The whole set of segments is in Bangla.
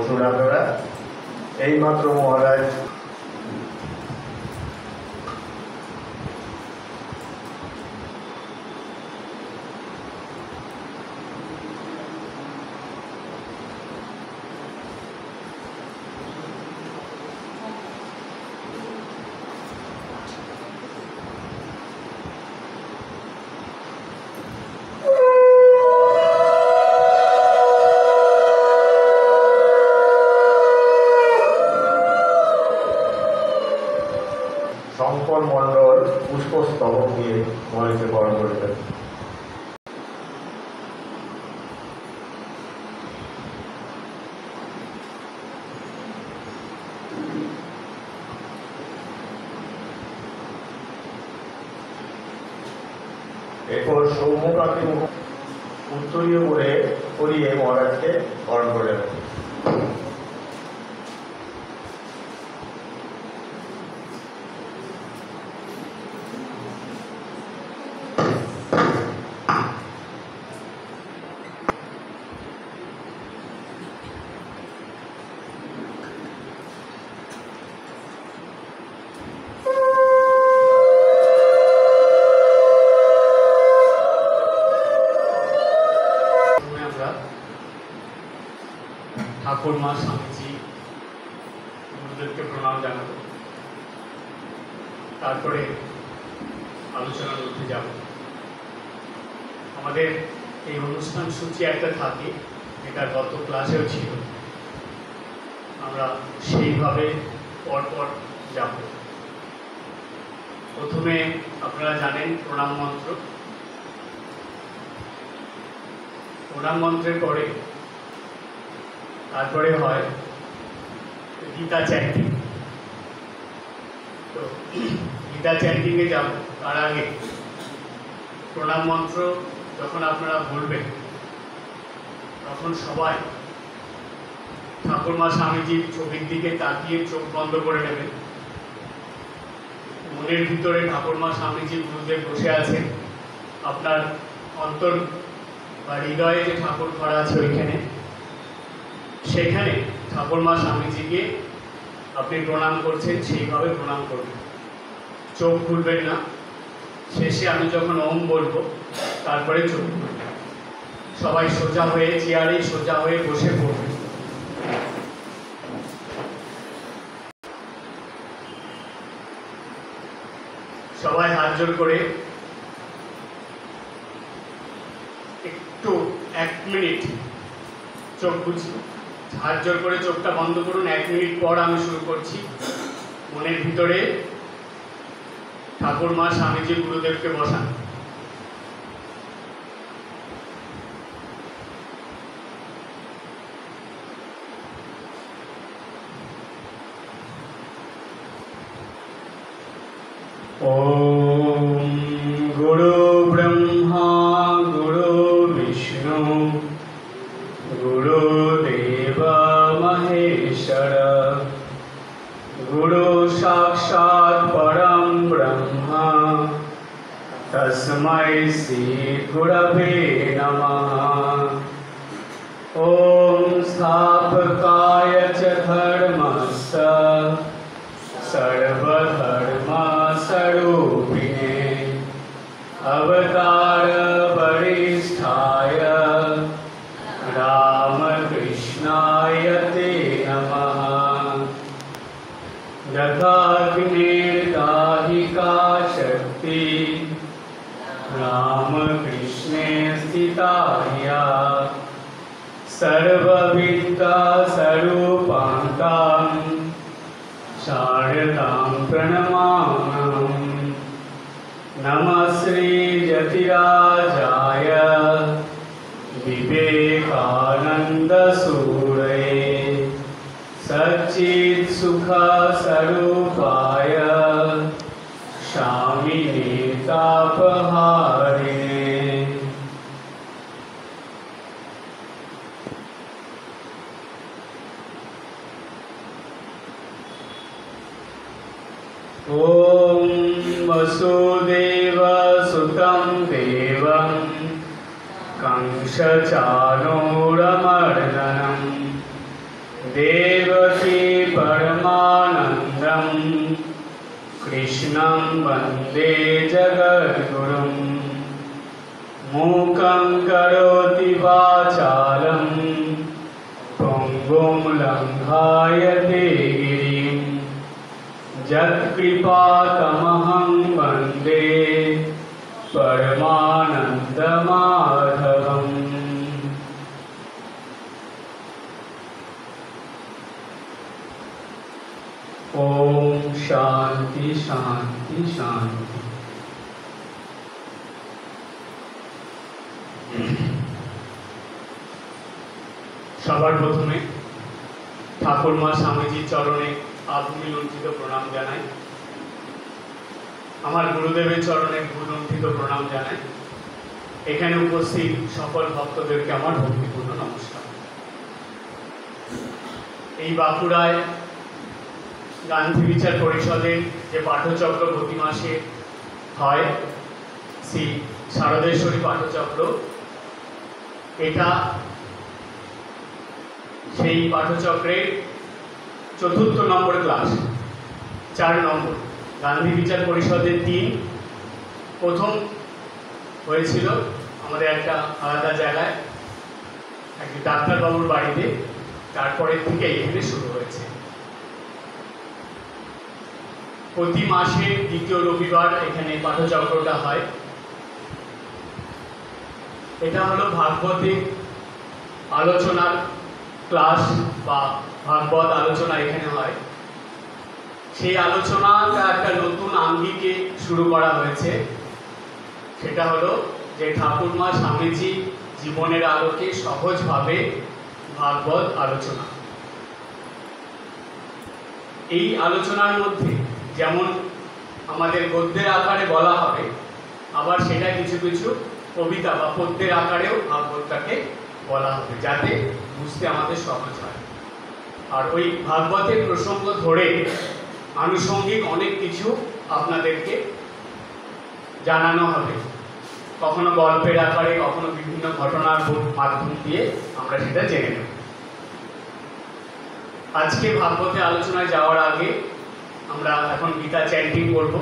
বসুন আপনারা। এইমাত্র মহারাজ শঙ্কর মণ্ডল পুষ্পস্তবক দিয়ে মহারাজকে বরণ করবেন। এরপর সৌম্যকান্তি উত্তরীয় করে করিয়ে মহারাজকে বরণ করলেন। ঠাকুর মা স্বামীজি গুরুদেবকে প্রণাম জানাবো, তারপরে আলোচনার মধ্যে যাব। আমাদের এই অনুষ্ঠান সূচি একটা থাকে, এটা গত ক্লাসেও ছিল, আমরা সেইভাবে পরপর যাব। প্রথমে আপনারা জানেন প্রণাম মন্ত্র। প্রণাম মন্ত্রের পরে তারপরে হয় গীতা চ্যান্টিং। তো গীতা চ্যান্টিংয়ে যাব, তার আগে প্রণাম মন্ত্র যখন আপনারা বলবেন তখন সবাই ঠাকুরমা স্বামীজির ছবির দিকে তাকিয়ে চোখ বন্ধ করে নেবেন। মনের ভিতরে ঠাকুরমা স্বামীজি গুরুদেব বসে আছেন, আপনার অন্তর বা হৃদয়ে যে ঠাকুর ঘর আছে ওইখানে, সেখানে ঠাকুরমা স্বামীজিকে আপনি প্রণাম করছেন, সেইভাবে প্রণাম করবেন, চোখ খুলবেন না। শেষে আমি যখন ওম বলবো তারপরে চোখ খুলবেন। সবাই সোজা হয়ে চেয়ারে সোজা হয়ে বসে পড়বেন। সবাই হাত জোড় করে একটু 1 মিনিট চোখ বুঝি, হাত জোড় করে চোখটা বন্ধ করুন। 1 মিনিট পর আমি শুরু করছি। মনের ভিতরে ঠাকুরমা স্বামীজি গুরুদেবকে বসান। ওম গুরু ব্রহ্মা গুরু বিষ্ণু গুরুদেব মহেশ্বর গুরু সাক্ষাৎ পরম ব্রহ্ম তস্मै শ্রী গুরবে নমঃ। ওম স্থাপকায় চ ধর্মস্য सर्वधर्मस्वरूपिणे अवतार वरिष्ठाय रामकृष्णाय ते नमः। यथाग्निर्दाहिका शक्ति रामकृष्णे स्थिता या सर्वविद्या स्वरूपान्तां शारदां प्रणमाम्यहम्। नमः श्री यतिराजाय विवेकानंद सूरये सच्चित् सुख स्वरूपाय शामिने तापहारिणे। ओम वसुदेव सुतं देवं कंसचाणूरमर्दनं देवकी परमानन्दं कृष्णं वन्दे जगद्गुरुं मूकं करोति वाचालं पङ्गुं लङ्घायते गिरिं यत्कृपातमहं वन्दे परमानन्दमाधवम्। ओम शांति शांति शांति। সবার প্রথমে ঠাকুরমা স্বামীজির চরণে আভূমিলুণ্ঠিত প্রণাম জানাই, আমার গুরুদেবের চরণে ভূলুণ্ঠিত প্রণাম জানাই। এখানে উপস্থিত সকল ভক্তদেরকে আমার ভক্তিপূর্ণ নমস্কার। এই বাঁকুড়ায় গান্ধী বিচার পরিষদের যে পাঠচক্র প্রতি মাসে হয়, শ্রী শারদেশ্বরী পাঠচক্র, এটা সেই পাঠচক্রের ৪র্থ নম্বর ক্লাস, ৪ নম্বর। গান্ধী বিচার পরিষদের দিন প্রথম হয়েছিল আমাদের একটা আলাদা জায়গায়, একটি ডাক্তারবাবুর বাড়িতে। তারপরের থেকে এখানে শুরু হয়েছে। প্রতি মাসের দ্বিতীয় রবিবার এখানে পাঠচক্রটা হয়। এটা হলো ভাগবতের আলোচনার ক্লাস বা ভাগবত আলোচনা এখানে হয়। সেই আলোচনাটা একটা নতুন আঙ্গিকে শুরু করা হয়েছে। সেটা হলো যে ঠাকুরমা স্বামীজি জীবনের আলোকে সহজভাবে ভাগবত আলোচনা। এই আলোচনার মধ্যে যেমন আমাদের গদ্যের আকারে বলা হবে, আবার সেটা কিছু কিছু কবিতা বা পদ্যের আকারেও ভাগবতটাকে বলা হবে, যাতে বুঝতে আমাদের সহজ হয়। আর ওই ভাগবতের প্রসঙ্গ ধরে আনুষঙ্গিক অনেক কিছু আপনাদেরকে জানানো হবে, কখনো গল্পের আকারে, কখনো বিভিন্ন ঘটনার মাধ্যম দিয়ে আমরা সেটা জেনে নেব। আজকে ভাগবতে আলোচনায় যাওয়ার আগে আমরা এখন গীতা চ্যান্টিং করব।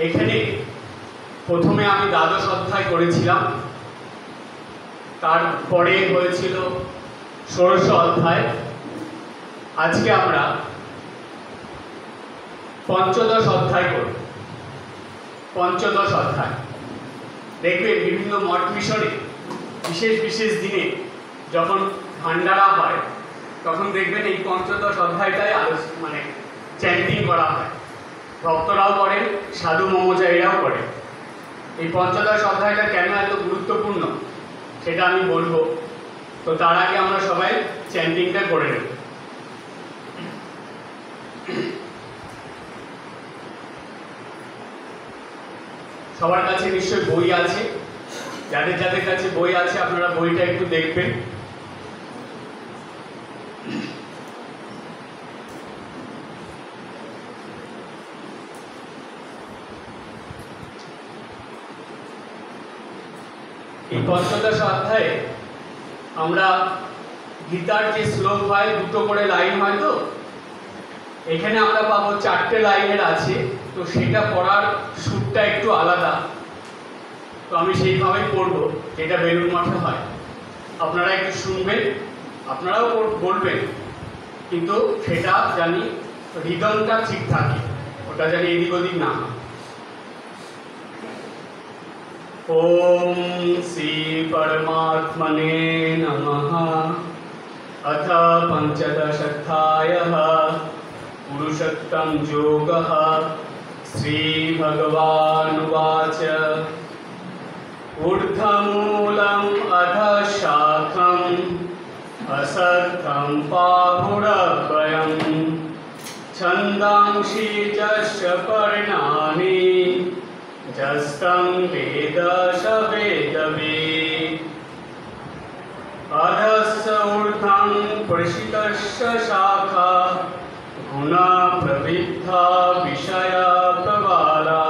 এখানে প্রথমে আমি দ্বাদশ অধ্যায় করেছিলাম, তারপরে হয়েছিল ষোড়শ অধ্যায়। আজকে আমরা পঞ্চদশ অধ্যায় করব। পঞ্চদশ অধ্যায় দেখবেন বিভিন্ন মঠ মিশনে বিশেষ বিশেষ দিনে যখন ভান্ডারা হয়, তখন দেখবেন এই পঞ্চদশ অধ্যায়টাই মানে চ্যান্টিং করা হয়। ভক্তরাও করেন, সাধু মমচারীরাও করেন। এই পঞ্চদশ অধ্যায়টা কেন এত গুরুত্বপূর্ণ সেটা আমি বলবো। তো তার আগে আমরা সবাই চ্যান্টিংটা করে নেব। সবার কাছে নিশ্চয়ই বই আছে। যাদের যাদের কাছে বই আছে আপনারা বইটা একটু দেখবেন। এই পঞ্চদশ অধ্যায়ে আমরা গীতার যে শ্লোক হয়, দুটো করে লাইন হয়, তো এখানে আমরা পাবো 4টে লাইনের আছে। তো সেটা পড়ার সুরটা একটু আলাদা, তো আমি সেইভাবেই পড়বো যেটা বেলুন মঠে হয়। আপনারা একটু শুনবেন, আপনারাও বলবেন, কিন্তু সেটা জানি হৃদয়টা ঠিক থাকে, ওটা জানি এদিক ওদিক না হয়। ओम श्री परमात्मने नमः। अथ पंचदशाध्यायः पुरुषोत्तम योगः। श्री भगवानुवाच ऊर्ध्वमूलम् अधःशाखम् असत्थं पाहुरद्वयम् छन्दांसि यस्य पर्णानि जस्तं वेद स वेदवित्। अधस्य ऊर्ध्वं प्रसितस्य शाखा गुणा प्रवृद्धा विषया प्रबाला।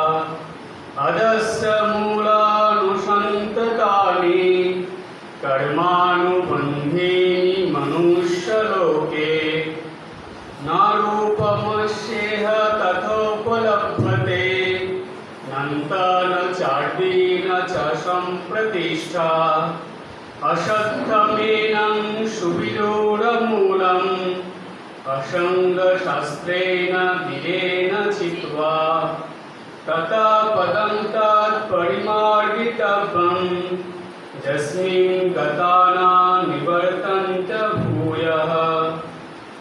अधस्य मूलानुसन्ततानि कर्मानुबन्धीनि रूपमस्येह तथोपलभ्यते नन्ता न चार्दी न च सम्प्रतिष्ठा अश्वत्थमेनं सुविरूढमूलम् असङ्गशास्त्रेण वीरेण चित्वा तथा पदं तत्परिमार्गितव्यं यस्मिन् गताना निवर्तन्त भूयः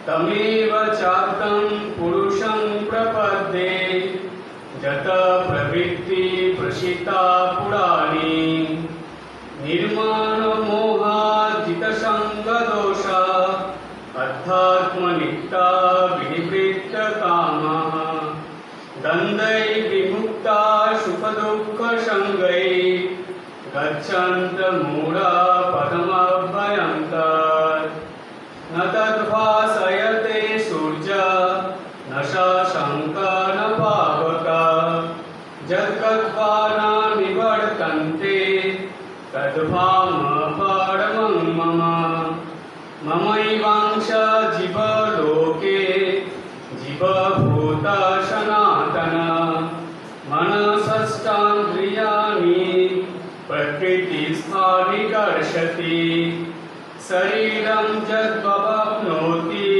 तमेव चाप्तं पुरुषं प्रपद्ये यत प्रवृत्ति प्रसिता पुराणी निर्माणमोहाजितसङ्गदोषा अध्यात्मनित्या विनिवृत्तकामः द्वन्द्वै विमुक्ता सुखदुःखसङ्गै गच्छन्तमूढा पदमभ्यन्तः न तद्भासयते सूर्यः न शशाङ्कः न पावकः यद्गत्वा न निवर्तन्ते तद्धाम परमं मम ममैवांश जीवलोके जीवभूत सनातन मनसष्टान्द्रियाणि प्रकृतिस्थानि कर्षति शरीरं यद्वप्नोति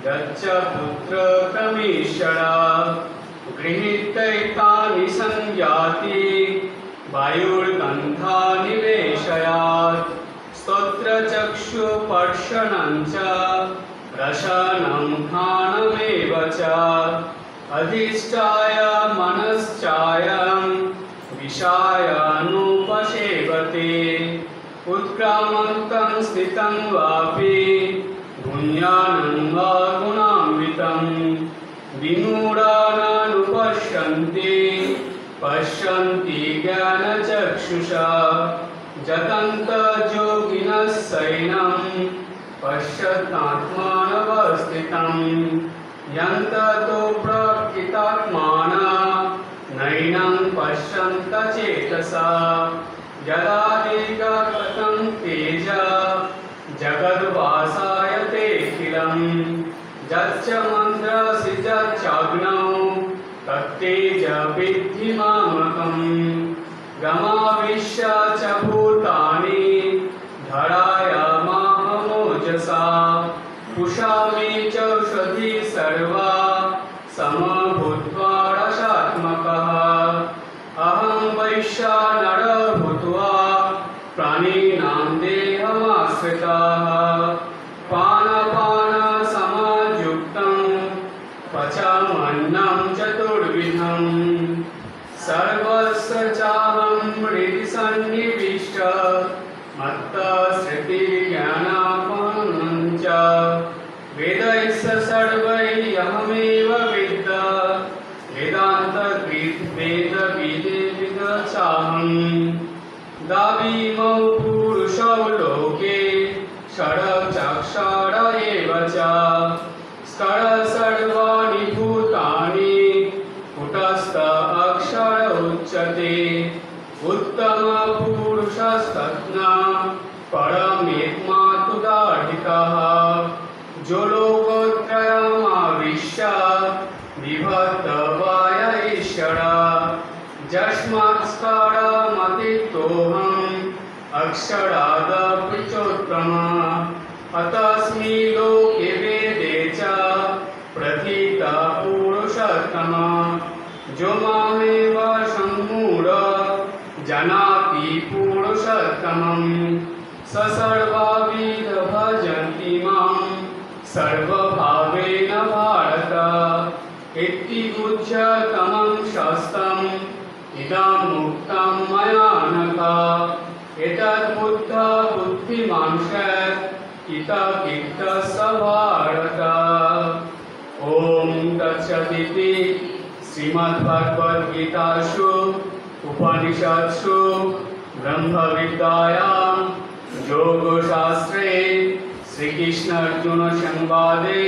यच्च पुत्रक्रमेश्वरा गृहीत्वैतानि संयाति वायुर्गन्धा निवेशयात् स्तोत्रचक्षुपर्शनं च रसनं घ्राणमेव च अधिष्ठाय मनश्चायं विषयानुपसेवते उत्क्रामन्तं स्थितं वापि गुण्यानं वा गुणान्वितं विमूढा नानुपश्यन्ति पश्यन्ति ज्ञानचक्षुषा जतन्तयोगिनः शयनं पश्यतात्मानवस्थितं यन्ततो प्रकृतात्माना नैनं पश्यन्त चेतसा यदादिगतं तेज जगद्भासायतेऽखिलं यच्च मन्त्रसि यच्चाग्नौ तत्तेज विद्धि मामकम् गमाविश्य च भूतानि धरायामाहमोजसा पुषामि चौषधी सर्वा समभूत्वा रसात्मकः अहं वैश्वानर भूत्वा प्राणिनां देहमाश्रितः पानपानसमायुक्तं पचामन्नं चतुर्विधं सर्वस्य चाहं हृदि सन्निविष्टः मत्तः श्रुतिज्ञानापहनं च वेदैः सर्वैः अहमेव वेद वेदान्तकृत् वेदविदेव चाहं दावीमौ पुरुषौ लोके षडचक्षर एव च स्कर सर्वाणि भूतानि कुटस्थ अक्षर उच्यते उत्तमपुरुषस्तज्ञा परमेत्मातुदार्ढिकः जो लोकोत्रयमाविश्य बिभर्तवाय ईश्वरः यस्मात्स्कारमतीतोऽहम् अक्षरादपि चोत्तमः अतस्मै लोके वेदे च प्रथितः पुरुषोत्तमः जो मामेव सम्मूढ जानाति पुरुषोत्तमं स सर्वविद भजन्ति मां सर्वभावेन भारत इति उच्यतमं शास्त्रम् इदं मुक्तं मया नघ एतद् बुद्ध बुद्धिमान् स्यात् इतः भारत। ॐ तत्सदिति श्रीमद्भगवद्गीतासु उपनिषत्सु ब्रह्मविद्यायां योगशास्त्रे श्रीकृष्णार्जुनसंवादे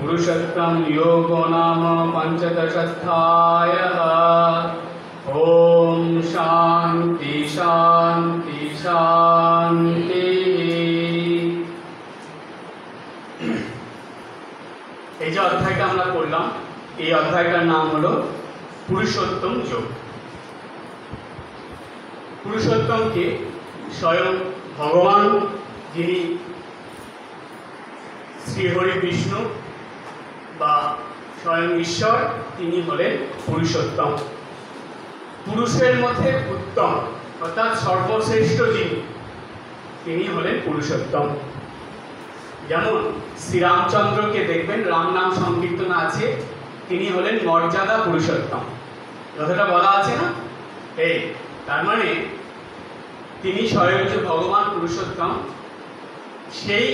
पुरुषोत्तम योगो नाम पंचदशोऽध्यायः। ओम शांति शांति शांति। এই যে অধ্যায়টা আমরা করলাম, এই অধ্যায়টার নাম হলো পুরুষোত্তম যোগ। পুরুষোত্তমকে স্বয়ং ভগবান, যিনি শ্রীহরি বিষ্ণু বা স্বয়ং ঈশ্বর, তিনি হলেন পুরুষোত্তম। পুরুষের মধ্যে উত্তম অর্থাৎ সর্বশ্রেষ্ঠ যিনি, তিনি হলেন পুরুষোত্তম। যেমন শ্রীরামচন্দ্রকে দেখবেন রাম নাম সংকীর্তন আছে, তিনি হলেন মর্যাদা পুরুষোত্তম। কথাটা বলা আছে না? এই তার মানে তিনি স্বয়ং যে ভগবান পুরুষোত্তম, সেই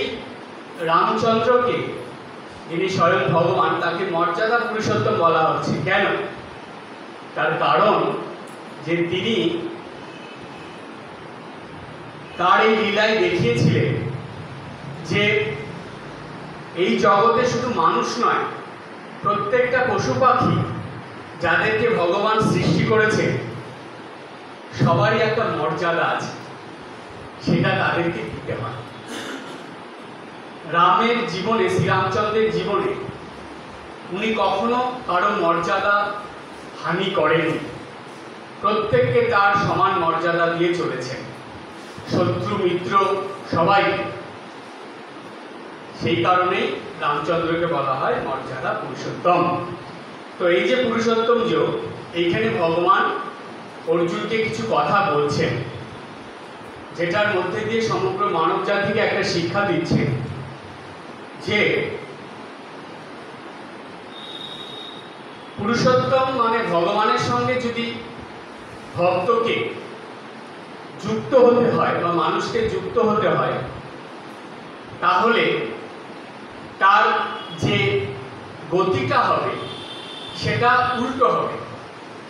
রামচন্দ্রকে যিনি স্বয়ং ভগবান, তাকে মর্যাদা পুরুষোত্তম বলা হচ্ছে। কেন? তার কারণ যে তিনি তার এই লীলায় দেখিয়েছিলেন যে এই জগতে শুধু মানুষ নয়, প্রত্যেকটা পশু পাখি যাদেরকে ভগবান সৃষ্টি করেছে সবারই একটা মর্যাদা আছে, সেটা তাদেরকে দিতে হয়। রামের জীবনে, শ্রীরামচন্দ্রের জীবনে উনি কখনো কারো মর্যাদা হানি করেননি, প্রত্যেককে তার সমান মর্যাদা দিয়ে চলেছেন, শত্রু মিত্র সবাই। সেই কারণেই রামচন্দ্রকে বলা হয় মর্যাদা পুরুষোত্তম। তো এই যে পুরুষোত্তম যোগ, এইখানে ভগবান অর্জুনকে কিছু কথা বলছেন, যেটার মধ্যে দিয়ে সমগ্র মানব জাতিকে একটা শিক্ষা দিচ্ছেন যে পুরুষোত্তম মানে ভগবানের সঙ্গে যদি ভক্তকে যুক্ত হতে হয় বা মানুষকে যুক্ত হতে হয়, তাহলে তার যে গতিটা হবে সেটা উল্টো হবে।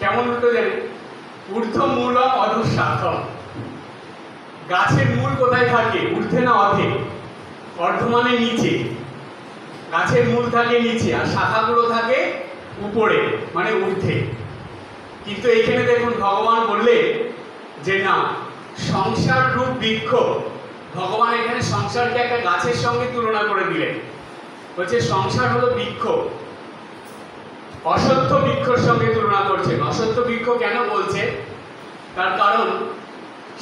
কেমন উল্টো জানেন? ঊর্ধ্বমূলম অধঃশাখম। গাছের মূল কোথায় থাকে? ঊর্ধ্বে না অধে? অর্ধ মানে নিচে, গাছের মূল থাকে নিচে আর শাখাগুলো থাকে উপরে মানে ঊর্ধ্বে। কিন্তু এখানে দেখুন ভগবান বললে যে না, সংসার রূপ বৃক্ষ, ভগবান এখানে সংসারকে একটা গাছের সঙ্গে তুলনা করে দিলেন। বলছে সংসার হলো বৃক্ষ, অসত্য বৃক্ষর সঙ্গে তুলনা করছেন। অসত্য বৃক্ষ কেন বলছে? তার কারণ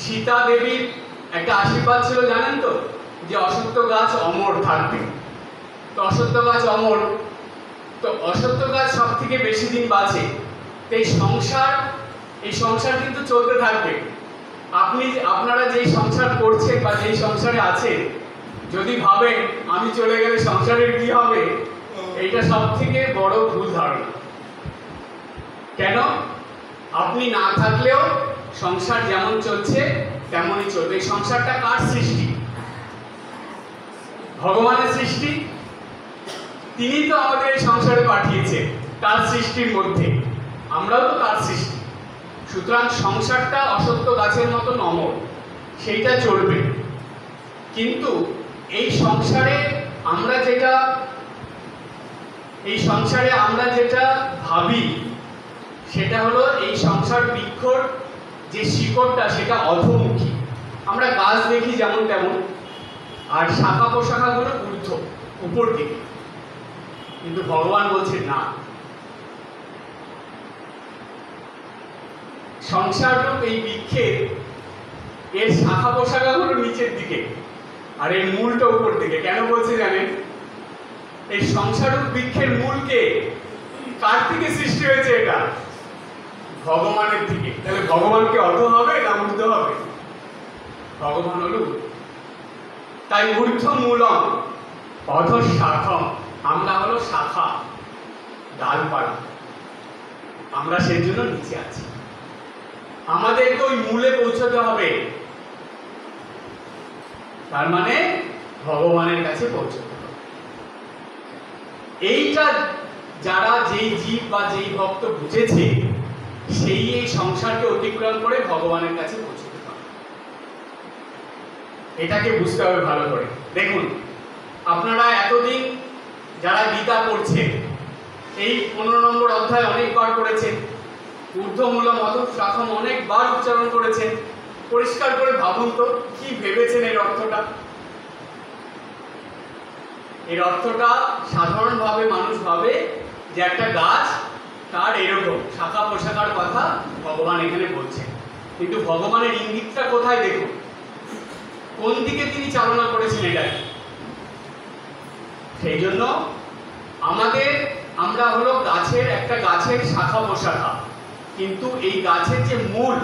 সীতা দেবীর একটা আশীর্বাদ ছিল, জানেন তো, যে অসত্য গাছ অমর থাকবে। তো অসত্য গাছ অমর, তো অসত্য গাছ সব থেকে বেশি দিন বাঁচে। তো এই সংসার কিন্তু চলতে থাকবে। আপনারা যেই সংসার করছেন বা যেই সংসারে আছেন, যদি ভাবেন আমি চলে গেলে সংসারের কি হবে, এইটা সব থেকে বড় ভুল ধারণা। কেন? আপনি না থাকলেও সংসার যেমন চলছে তেমনই চলবে। এই সংসারটা কার সৃষ্টি? ভগবানের সৃষ্টি। তিনি তো আমাদের এই সংসারে পাঠিয়েছেন, তার সৃষ্টির মধ্যে আমরাও তো তার সৃষ্টি। সুতরাং সংসারটা অসত্য গাছের মতো অমর, সেইটা চলবে। কিন্তু এই সংসারে আমরা যেটা ভাবি সেটা হলো এই সংসার বৃক্ষর যে শিকড়টা সেটা অধোমুখী। আমরা গাছ দেখি যেমন তেমন, আর শাখা প্রশাখাগুলো উপর দিকে। কিন্তু ভগবান বলছে না, সংসার রূপ এই বৃক্ষের এর শাখা প্রশাখাগুলো নিচের দিকে আর এর মূলটা উপর দিকে। কেন বলছে জানেন? এই সংসার রূপ বৃক্ষের মূলকে কার থেকে সৃষ্টি হয়েছে? এটা ভগবানের থেকে। তাহলে ভগবানকে অধ হবে না ঊর্ধ্ব হবে? ভগবান হলো। তাই ঊর্ধ্বমূলম অধঃশাখম, আমরা হলো শাখা, ডালপালা, আমরা সেই জন্য নিচে আছি। আমাদেরকে ওই মূলে পৌঁছতে হবে, তার মানে ভগবানের কাছে পৌঁছতে হবে। এইটা যারা যেই জীব বা যেই ভক্ত বুঝেছে, সেই এই সংসারকে অতিক্রম করে ভগবানের কাছে পৌঁছতে পারে। এটাকে বুঝতে হবে ভালো করে। দেখুন, আপনারা এতদিন যারা গীতা পড়ছেন, এই 15 নম্বর অধ্যায় অনেকবার পড়েছেন, ঊর্ধ্বমূলম অধঃশাখম অনেকবার উচ্চারণ করেছেন। পরিষ্কার করে ভাবুন তো কি ভেবেছেন এর অর্থটা। এর অর্থটা সাধারণভাবে মানুষ ভাবে যে একটা গাছ তার এরকম শাখা প্রশাখার কথা ভগবান এখানে বলছেন, কিন্তু ভগবানের ইঙ্গিতটা কোথায় দেখুন, কোন দিকে তিনি চালনা করেছেন এটাই। সেই জন্য আমরা হলো একটা গাছের শাখা প্রশাখা, কিন্তু এই গাছের যে মূল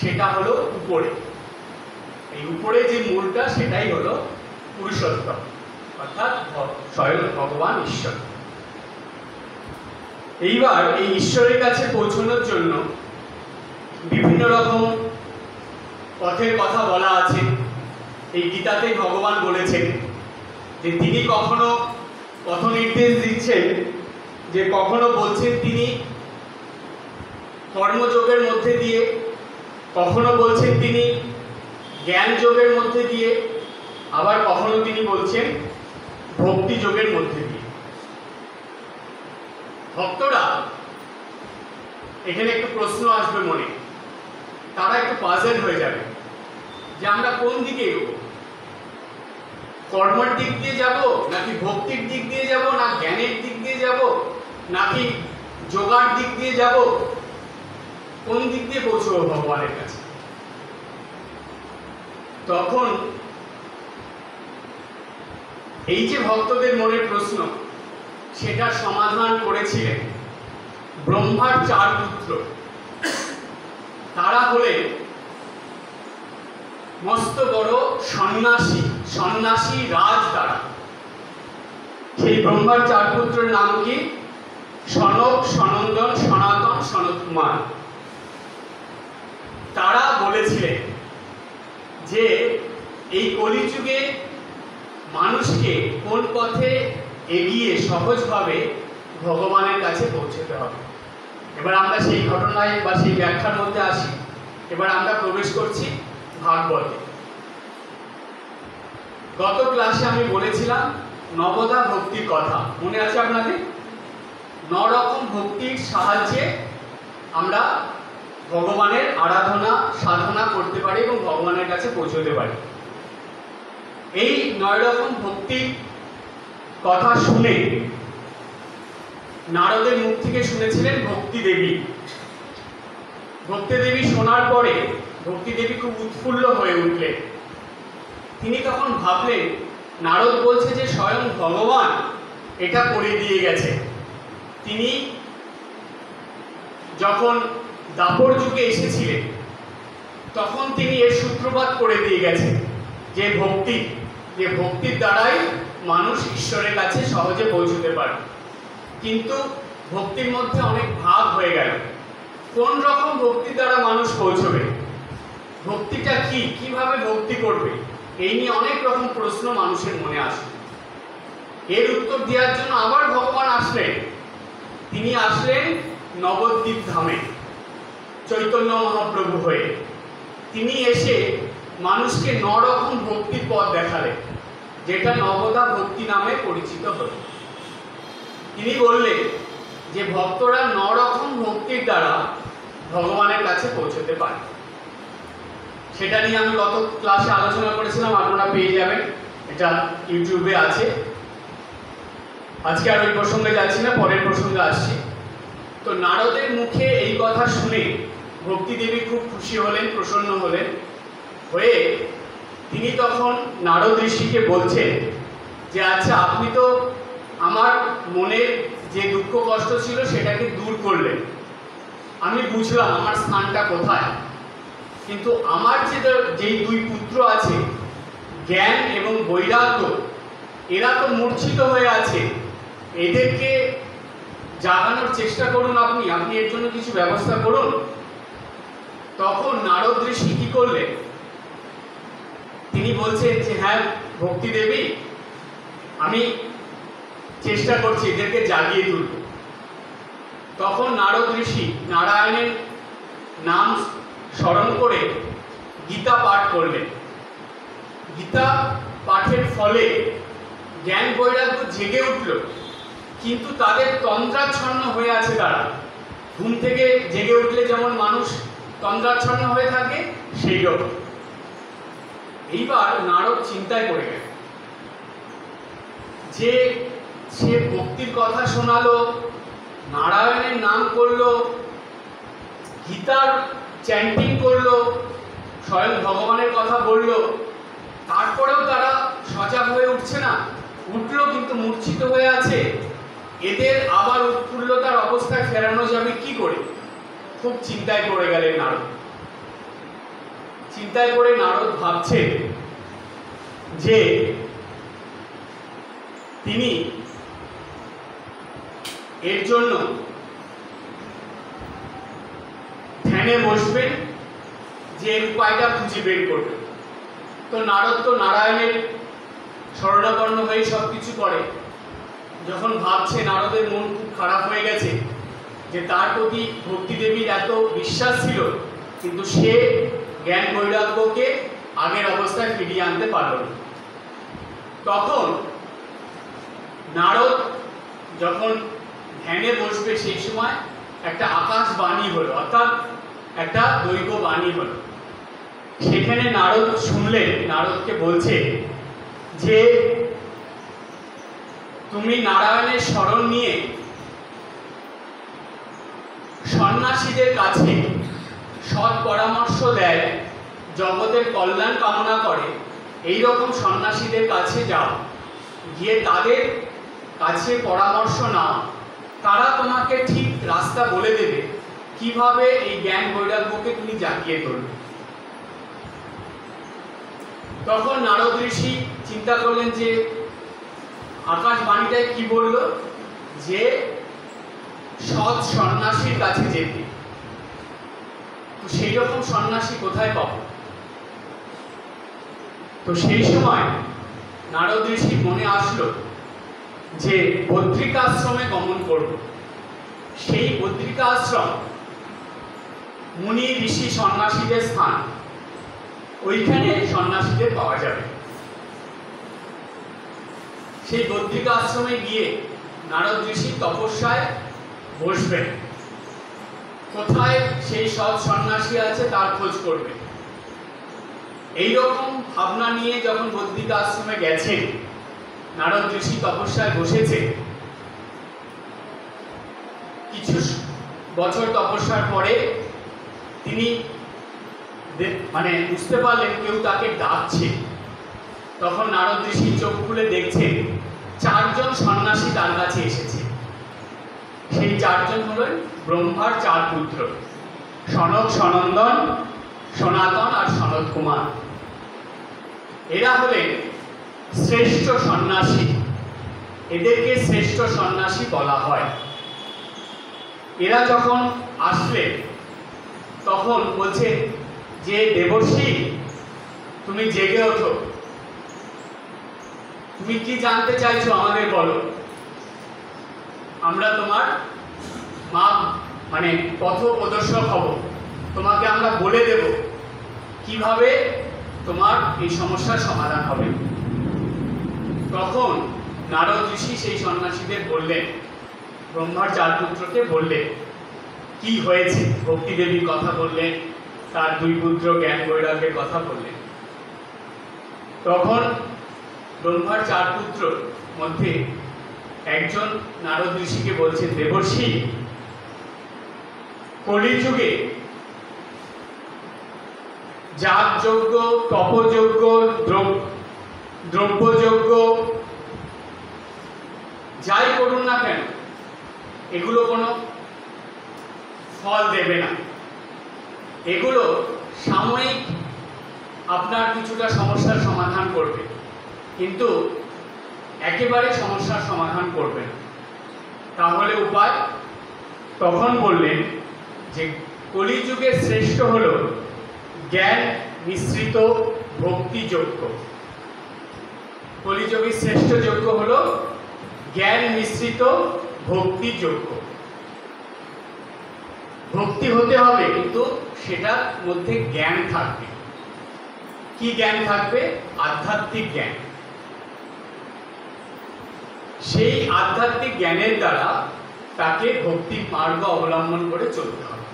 সেটা হলো উপরে, এই উপরে যে মূলটা সেটাই হলো পুরুষোত্তম, অর্থাৎ স্বয়ং ভগবান ঈশ্বর। এইবার এই ঈশ্বরের কাছে পৌঁছানোর জন্য বিভিন্ন রকম পথের কথা বলা আছে। এই গীতাতে ভগবান বলেছেন যে তিনি কখনো পথ নির্দেশ দিচ্ছেন, যে কখনো বলছেন তিনি কর্মযোগের মধ্যে দিয়ে, কখনো বলছেন তিনি জ্ঞান যোগের মধ্যে দিয়ে, আবার কখনো তিনি বলছেন ভক্তি যোগের মধ্যে দিয়ে। ভক্তরা এখানে একটু প্রশ্ন আসবে মনে, তারা একটু পাজল হয়ে যাবে যে আমরা কোন দিকে এগোবো, কর্মের দিক দিয়ে যাব নাকি ভক্তির দিক দিয়ে যাব, না জ্ঞানের দিক দিয়ে যাব নাকি যোগার দিক দিয়ে যাব, কোন দিক দিয়ে পৌঁছবো ভগবানের কাছে। তখন এই যে ভক্তদের মনের প্রশ্ন, সেটার সমাধান করেছিলেন ব্রহ্মার 4 পুত্র। তারা হলেন মস্ত বড় সন্ন্যাসী রাজ। তারা সেই ব্রহ্মার 4 পুত্রের নাম কি? সনক, সনন্দন, সনাতন, সনৎকুমার। তারা বলেছিলেন যে এই কলিযুগে মানুষকে কোন পথে এগিয়ে সহজভাবে ভগবানের কাছে পৌঁছতে হবে। এবার আমরা সেই ঘটনায় বা সেই ব্যাখ্যার মধ্যে আসি। এবার আমরা প্রবেশ করছি ভাগবতে। গত ক্লাসে আমি বলেছিলাম নবদা ভক্তির কথা, মনে আছে আপনাদের? 9 রকম ভক্তির সাহায্যে আমরা ভগবানের আরাধনা সাধনা করতে পারি এবং ভগবানের কাছে পৌঁছতে পারি। এই 9 রকম ভক্তির কথা শুনে নারদের মুখ থেকে শুনেছিলেন ভক্তি দেবী। ভক্তি দেবী শোনার পরে ভক্তি দেবী খুব উৎফুল্ল হয়ে উঠলেন। তিনি তখন ভাবলেন, নারদ বলছে যে স্বয়ং ভগবান এটা করে দিয়ে গেছে। তিনি যখন দাপর যুগে এসেছিলেন তখন তিনি এর সূত্রপাত করে দিয়ে গেছেন, যে ভক্তির দ্বারাই মানুষ ঈশ্বরের কাছে সহজে পৌঁছতে পারে। কিন্তু ভক্তির মধ্যে অনেক ভাগ হয়ে গেল। কোন রকম ভক্তির দ্বারা মানুষ পৌঁছবে, ভক্তিটা কি, কিভাবে ভক্তি করবে, এই নিয়ে অনেক রকম প্রশ্ন মানুষের মনে আসে। এর উত্তর দেওয়ার জন্য আবার ভগবান আসলেন। তিনি আসলেন নবদ্বীপ ধামে চৈতন্য মহাপ্রভু হয়ে। তিনি এসে মানুষকে 9 রকম ভক্তির পথ দেখালেন, যেটা নবদা ভক্তি নামে পরিচিত হল। তিনি বললেন যে ভক্তরা 9 রকম ভক্তির দ্বারা ভগবানের কাছে পৌঁছতে পারে। সেটা নিয়ে আমি গত ক্লাসে আলোচনা করেছিলাম, আপনারা পেয়ে যাবেন, এটা ইউটিউবে আছে। আজকে আর ওই প্রসঙ্গে যাচ্ছি না, পরের প্রসঙ্গে আসছি। তো নারদের মুখে এই কথা শুনে ভক্তি দেবী খুব খুশি হলেন, প্রসন্ন হলেন। হয়ে তিনি তখন নারদ ঋষিকে বলছেন যে আচ্ছা, আপনি তো আমার মনের যে দুঃখ কষ্ট ছিল সেটাকে দূর করলেন, আমি বুঝলাম আমার স্থানটা কোথায়। কিন্তু আমার যেই 2 পুত্র আছে, জ্ঞান এবং বৈরাগ্য, এরা তো মূর্ছিত হয়ে আছে। এদেরকে জাগানোর চেষ্টা করুন, আপনি এর জন্য কিছু ব্যবস্থা করুন। তখন নারদ ঋষি কি করলেন? তিনি বলছেন যে হ্যাঁ ভক্তি দেবী, আমি চেষ্টা করছি এদেরকে জাগিয়ে তুলব। তখন নারদ ঋষি নারায়ণের নাম স্মরণ করে গীতা পাঠ করলেন। গীতা পাঠের ফলে জ্ঞান বৈরাগ্য জেগে উঠল, কিন্তু তাদের তন্দ্রাচ্ছন্ন হয়ে আছে। তারা ঘুম থেকে জেগে উঠলে যেমন মানুষ তন্দ্রাচ্ছন্ন হয়ে থাকে, সেই রকম। এইবার নারদ চিন্তায় পড়ে গেল যে সে ভক্তির কথা শোনালো, নারায়ণের নাম করলো, গীতার চ্যান্টিং করলো, স্বয়ং ভগবানের কথা বললো, তারপরেও তারা সজাগ হয়ে উঠছে না। উঠলো কিন্তু মূর্ছিত হয়ে আছে। এদের আবার উৎফুল্লতার অবস্থায় ফেরানো যাবে কি করে? খুব চিন্তায় পড়ে গেলেন নারদ। চিন্তায় পড়ে নারদ ভাবছে যে তিনি এর জন্য ধ্যানে বসবেন, যে উপায়টা খুঁজে বের করবেন। তো নারদ তো নারায়ণের শরণাপন্ন হয়ে সবকিছু করে। যখন ভাবছে, নারদের মন খুব খারাপ হয়ে গেছে যে তার প্রতি ভক্তি দেবীর এত বিশ্বাস ছিল, কিন্তু সে জ্ঞান বৈরাগ্যকে আগের অবস্থায় ফিরিয়ে আনতে পারল না। তখন নারদ যখন ধ্যানে বসবে, সেই সময় একটা আকাশ বাণী হলো, অর্থাৎ একটা দৈব বাণী হলো। সেখানে নারদ শুনলেন, নারদকে বলছে যে তুমি নারায়ণের শরণ নিয়ে সন্ন্যাসীদের কাছে সৎ পরামর্শ দেয়, জগতের কল্যাণ কামনা করে, এই রকম সন্ন্যাসীদের কাছে যাও, গিয়ে তাদের কাছে পরামর্শ নাও। তারা তোমাকে ঠিক রাস্তা বলে দেবে কিভাবে এই জ্ঞান বৈরাগ্যকে তুমি জাগিয়ে তুলবে। তখন নারদ ঋষি চিন্তা করলেন যে আকাশবাণীটায় কি বলল, যে সৎ সন্ন্যাসীর কাছে যেতে। তো সেই রকম সন্ন্যাসী কোথায় পাবো? তো সেই সময় নারদ ঋষির মনে আসলো যে বদ্রিকাশ্রমে গমন করব। সেই বদ্রিকাশ্রম মুনি ঋষি সন্ন্যাসীদের স্থান, ওইখানে সন্ন্যাসীদের পাওয়া যাবে। সেই বদ্রিকাশ্রমে গিয়ে নারদ ঋষি তপস্যায় বসবেন। কোথায় সেই সৎ সন্ন্যাসী আছে তার খোঁজ করবে। এইরকম ভাবনা নিয়ে যখন বদ্রিকাশ্রমে গেছেন, নারদ ঋষি তপস্যায় বসেছে। কিছু বছর তপস্যার পরে তিনি বুঝতে পারলেন কেউ তাকে ডাকছে। তখন নারদ ঋষি চোখ খুলে দেখছেন 4 জন সন্ন্যাসী তার কাছে এসেছে। সেই 4 জন হলেন ব্রহ্মার 4 পুত্র, সনক, সনন্দন, সনাতন আর সনত কুমার। এরা হলেন শ্রেষ্ঠ সন্ন্যাসী। এদেরকে শ্রেষ্ঠ সন্ন্যাসী বলা হয়। এরা যখন আসলেন তখন বলছে যে দেবর্ষি, তুমি জেগে ওঠো, তুমি কি জানতে চাইছো আমাদের বলো। আমরা তোমার পথ প্রদর্শক হব, তোমাকে আমরা বলে দেব কিভাবে তোমার এই সমস্যার সমাধান হবে। তখন নারদ ঋষি সেই সন্ন্যাসীদের বললেন, ব্রহ্মার 4 পুত্রকে বললেন কি হয়েছে। ভক্তি দেবীর কথা বললেন, তার 2 পুত্র জ্ঞান বৈরাগ্যের কথা বললেন। তখন ব্রহ্মার 4 পুত্র মধ্যে একজন নারদ ঋষিকে বলছেন, দেবর্ষি, কলিযুগে যাগযজ্ঞ, তপযজ্ঞ, দ্রব্যযজ্ঞ যাই করুন না কেন, এগুলো কোনো ফল দেবে না। এগুলো সাময়িক আপনার কিছুটা সমস্যার সমাধান করবে, কিন্তু একেবারে সমস্যার সমাধান করবে না। তাহলে উপায়? তখন বললেন যে কলিযুগে শ্রেষ্ঠ হলো জ্ঞান মিশ্রিত ভক্তি যজ্ঞ। কলিযুগের শ্রেষ্ঠ যজ্ঞ হলো জ্ঞান মিশ্রিত ভক্তি যজ্ঞ। ভক্তি হতে হবে, কিন্তু সেটার মধ্যে জ্ঞান থাকবে। কি জ্ঞান থাকবে? আধ্যাত্মিক জ্ঞান। সেই আধ্যাত্মিক জ্ঞানের দ্বারা তাকে ভক্তির মার্গ অবলম্বন করে চলতে হবে।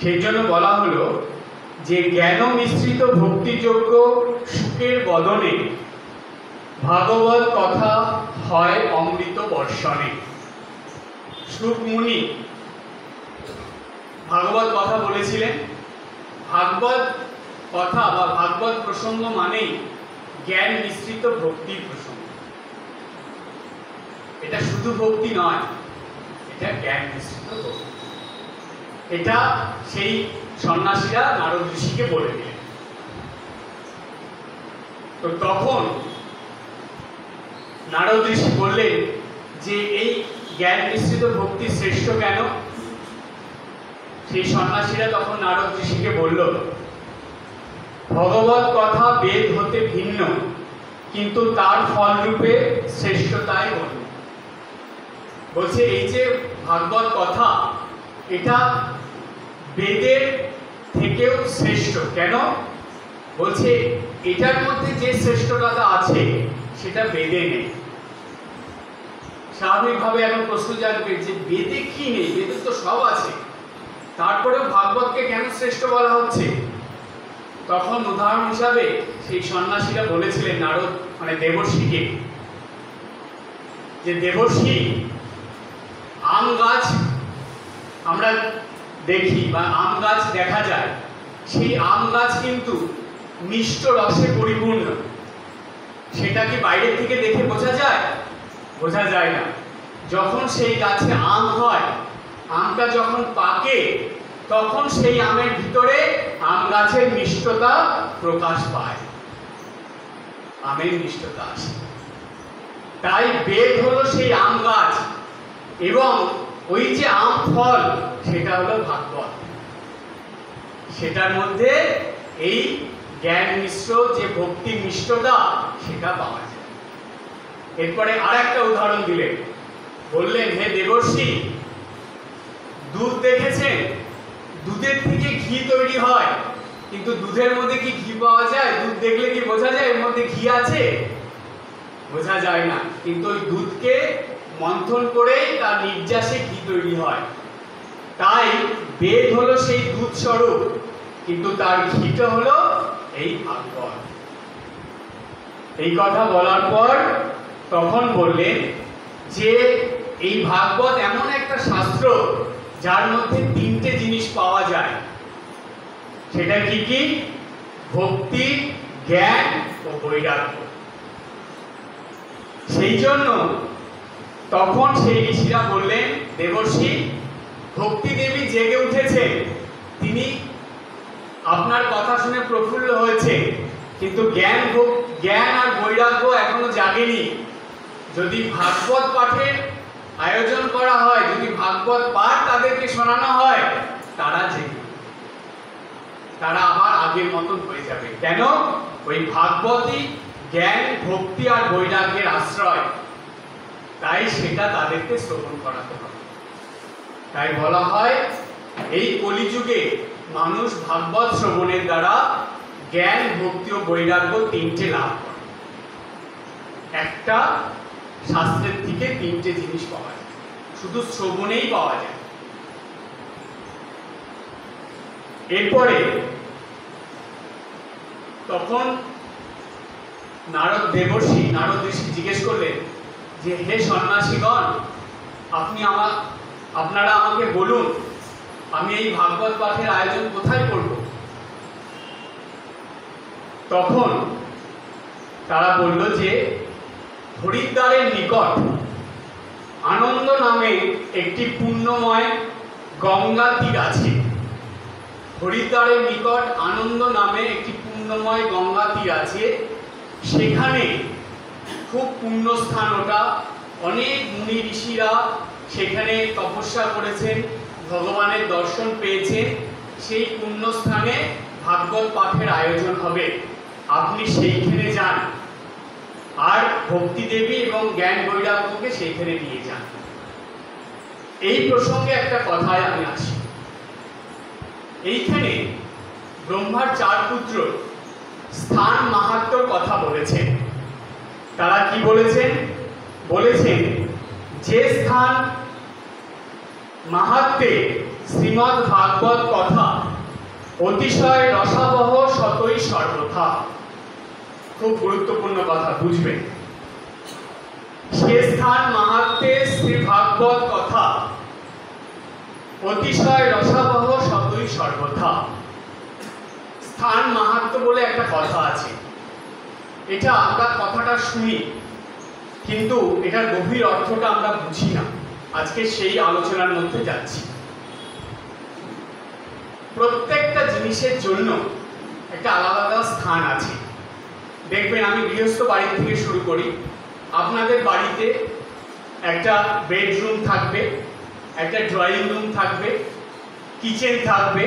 সেই জন্য বলা হলো যে জ্ঞান মিশ্রিত ভক্তিযোগ্য সুখের বদনে ভাগবত কথা হয় অমৃত বর্ষণে। সুকমুনি ভাগবত কথা বলেছিলেন। ভাগবত কথা বা ভাগবত প্রসঙ্গ মানেই জ্ঞান মিশ্রিত ভক্তির প্রসঙ্গ। এটা শুধু ভক্তি নয়, এটা জ্ঞান মিশ্রিত ভক্তি। এটা সেই সন্ন্যাসীরা নারদ ঋষিকে বলে দিলেন। তো তখন নারদ ঋষি বললেন যে এই জ্ঞান মিশ্রিত ভক্তি শ্রেষ্ঠ কেন? সেই সন্ন্যাসীরা তখন নারদ ঋষিকে বলল, ভগবত কথা বেদ হতে ভিন্ন, কিন্তু তার ফলরূপে শ্রেষ্ঠতাই অন্য। বলছে এই যে ভাগবত কথা, এটা বেদের থেকেও শ্রেষ্ঠ। কেন? বলছে এটার মধ্যে যে শ্রেষ্ঠতা আছে সেটা বেদে নেই। স্বাভাবিকভাবে এখন প্রশ্ন জাগবে যে বেদে কি নেই? বেদে তো সব আছে, তারপরেও ভাগবতকে কেন শ্রেষ্ঠ বলা হচ্ছে? তখন উদাহরণ হিসাবে সেই সন্ন্যাসীরা বলেছিলেন নারদ মানে দেবর্ষিকে, যে দেবর্ষি, আম গাছ আমরা দেখি বা আম গাছ দেখা যায়, সেই আম গাছ কিন্তু মিষ্ট রসে পরিপূর্ণ। সেটা কি বাইরের থেকে দেখে বোঝা যায়? বোঝা যায় না। যখন সেই গাছে আম হয়, আমটা যখন পাকে, তখন সেই আমের ভিতরে আম গাছের মিষ্টতা প্রকাশ পায়, আমের মিষ্টতা আসে। তাই বেদ হলো সেই আম গাছ, এবং ওই যে আম ফল সেটা হলো ভাগবত। সেটার মধ্যে এই জ্ঞান মিশ্র যে ভক্তি মিষ্টতা সেটা পাওয়া যায়। এরপরে আর একটা উদাহরণ দিলেন, বললেন, হে দেবর্ষি, দুধ দেখেছেন? দুধের থেকে ঘি তৈরি হয়, কিন্তু দুধের মধ্যে কি ঘি পাওয়া যায়? দুধ দেখলে কি বোঝা যায় এর মধ্যে ঘি আছে? বোঝা যায় না। কিন্তু ওই দুধকে মন্থন করে তার নির্যাসে ঘি তৈরি হয়। তাই বেদ হলো সেই দুধ স্বরূপ, কিন্তু তার ঘিটা হলো এই ভাগবত। এই কথা বলার পর তখন বললেন যে এই ভাগবত এমন একটা শাস্ত্র যার মধ্যে তিনটে জিনিস পাওয়া যায়। সেটা কি কি? ভক্তি, জ্ঞান ও বৈরাগ্য। সেই জন্য তখন সেই ঋষিরা বললেন, দেবর্ষি, ভক্তি দেবী জেগে উঠেছে, তিনি আপনার কথা শুনে প্রফুল্ল হয়েছে, কিন্তু জ্ঞান আর বৈরাগ্য এখনো জাগেনি। যদি ভাগবত পাঠের আয়োজন করা হয়, যদি ভাগবত পাঠ তাদেরকে শোনানো হয়, তারা জেগে, তারা আবার আগের মতন হয়ে যাবে। কেন? ওই ভাগবতই জ্ঞান, ভক্তি আর বৈরাগ্যের আশ্রয়। তাই সেটা তাদেরকে শ্রবণ করাতে হবে। তাই বলা হয় এই কলিযুগে মানুষ ভাগবত শ্রবণের দ্বারা জ্ঞান, ভক্তি ও বৈরাগ্য তিনটে লাভ করে। একটা শাস্ত্রের থেকে তিনটে জিনিস পাওয়া যায়, শুধু শ্রবণেই পাওয়া যায়। এরপরে তখন নারদ ঋষি জিজ্ঞেস করলেন যে, হে সন্ন্যাসীগণ, আপনারা আমাকে বলুন, আমি এই ভাগবত পাঠের আয়োজন কোথায় করব? তখন তারা বলল যে হরিদ্বারের নিকট আনন্দ নামে একটি পুণ্যময় গঙ্গা তীর আছে। হরিদ্বারের নিকট আনন্দ নামে একটি পুণ্যময় গঙ্গা তীর আছে। সেখানে খুব পুণ্যস্থান ওটা, অনেক মুনি ঋষিরা সেখানে তপস্যা করেছেন, ভগবানের দর্শন পেয়েছেন। সেই পুণ্যস্থানে ভাগবত পাঠের আয়োজন হবে, আপনি সেইখানে যান, আর ভক্তি দেবী এবং জ্ঞান বৈরাগ্যকে সেইখানে নিয়ে যান। এই প্রসঙ্গে একটা কথায় আমি আসি। এইখানে ব্রহ্মার 4 পুত্র স্থান মাহাত্ম্যর কথা বলেছেন। তারা কি বলেছেন? বলেছেন যে স্থান মাহাত্ম্যে শ্রীমদ্ ভাগবত কথা অতিশয় রসাবহ সতই সর্বথা। খুব গুরুত্বপূর্ণ কথা, বুঝবেন। সে স্থান মাহাত্ম্যে শ্রী ভাগবত কথা অতিশয় রসাবহ সতই সর্বথা। স্থান মাহাত্ম্য বলে একটা কথা আছে, এটা আমরা কথাটা শুনি কিন্তু এটার গভীর অর্থটা আমরা বুঝি না। আজকে সেই আলোচনার মধ্যে যাচ্ছি। প্রত্যেকটা জিনিসের জন্য একটা আলাদা আলাদা স্থান আছে। দেখবেন, আমি গৃহস্থ বাড়ি থেকে শুরু করি। আপনাদের বাড়িতে একটা বেডরুম থাকবে, একটা ড্রয়িং রুম থাকবে, কিচেন থাকবে,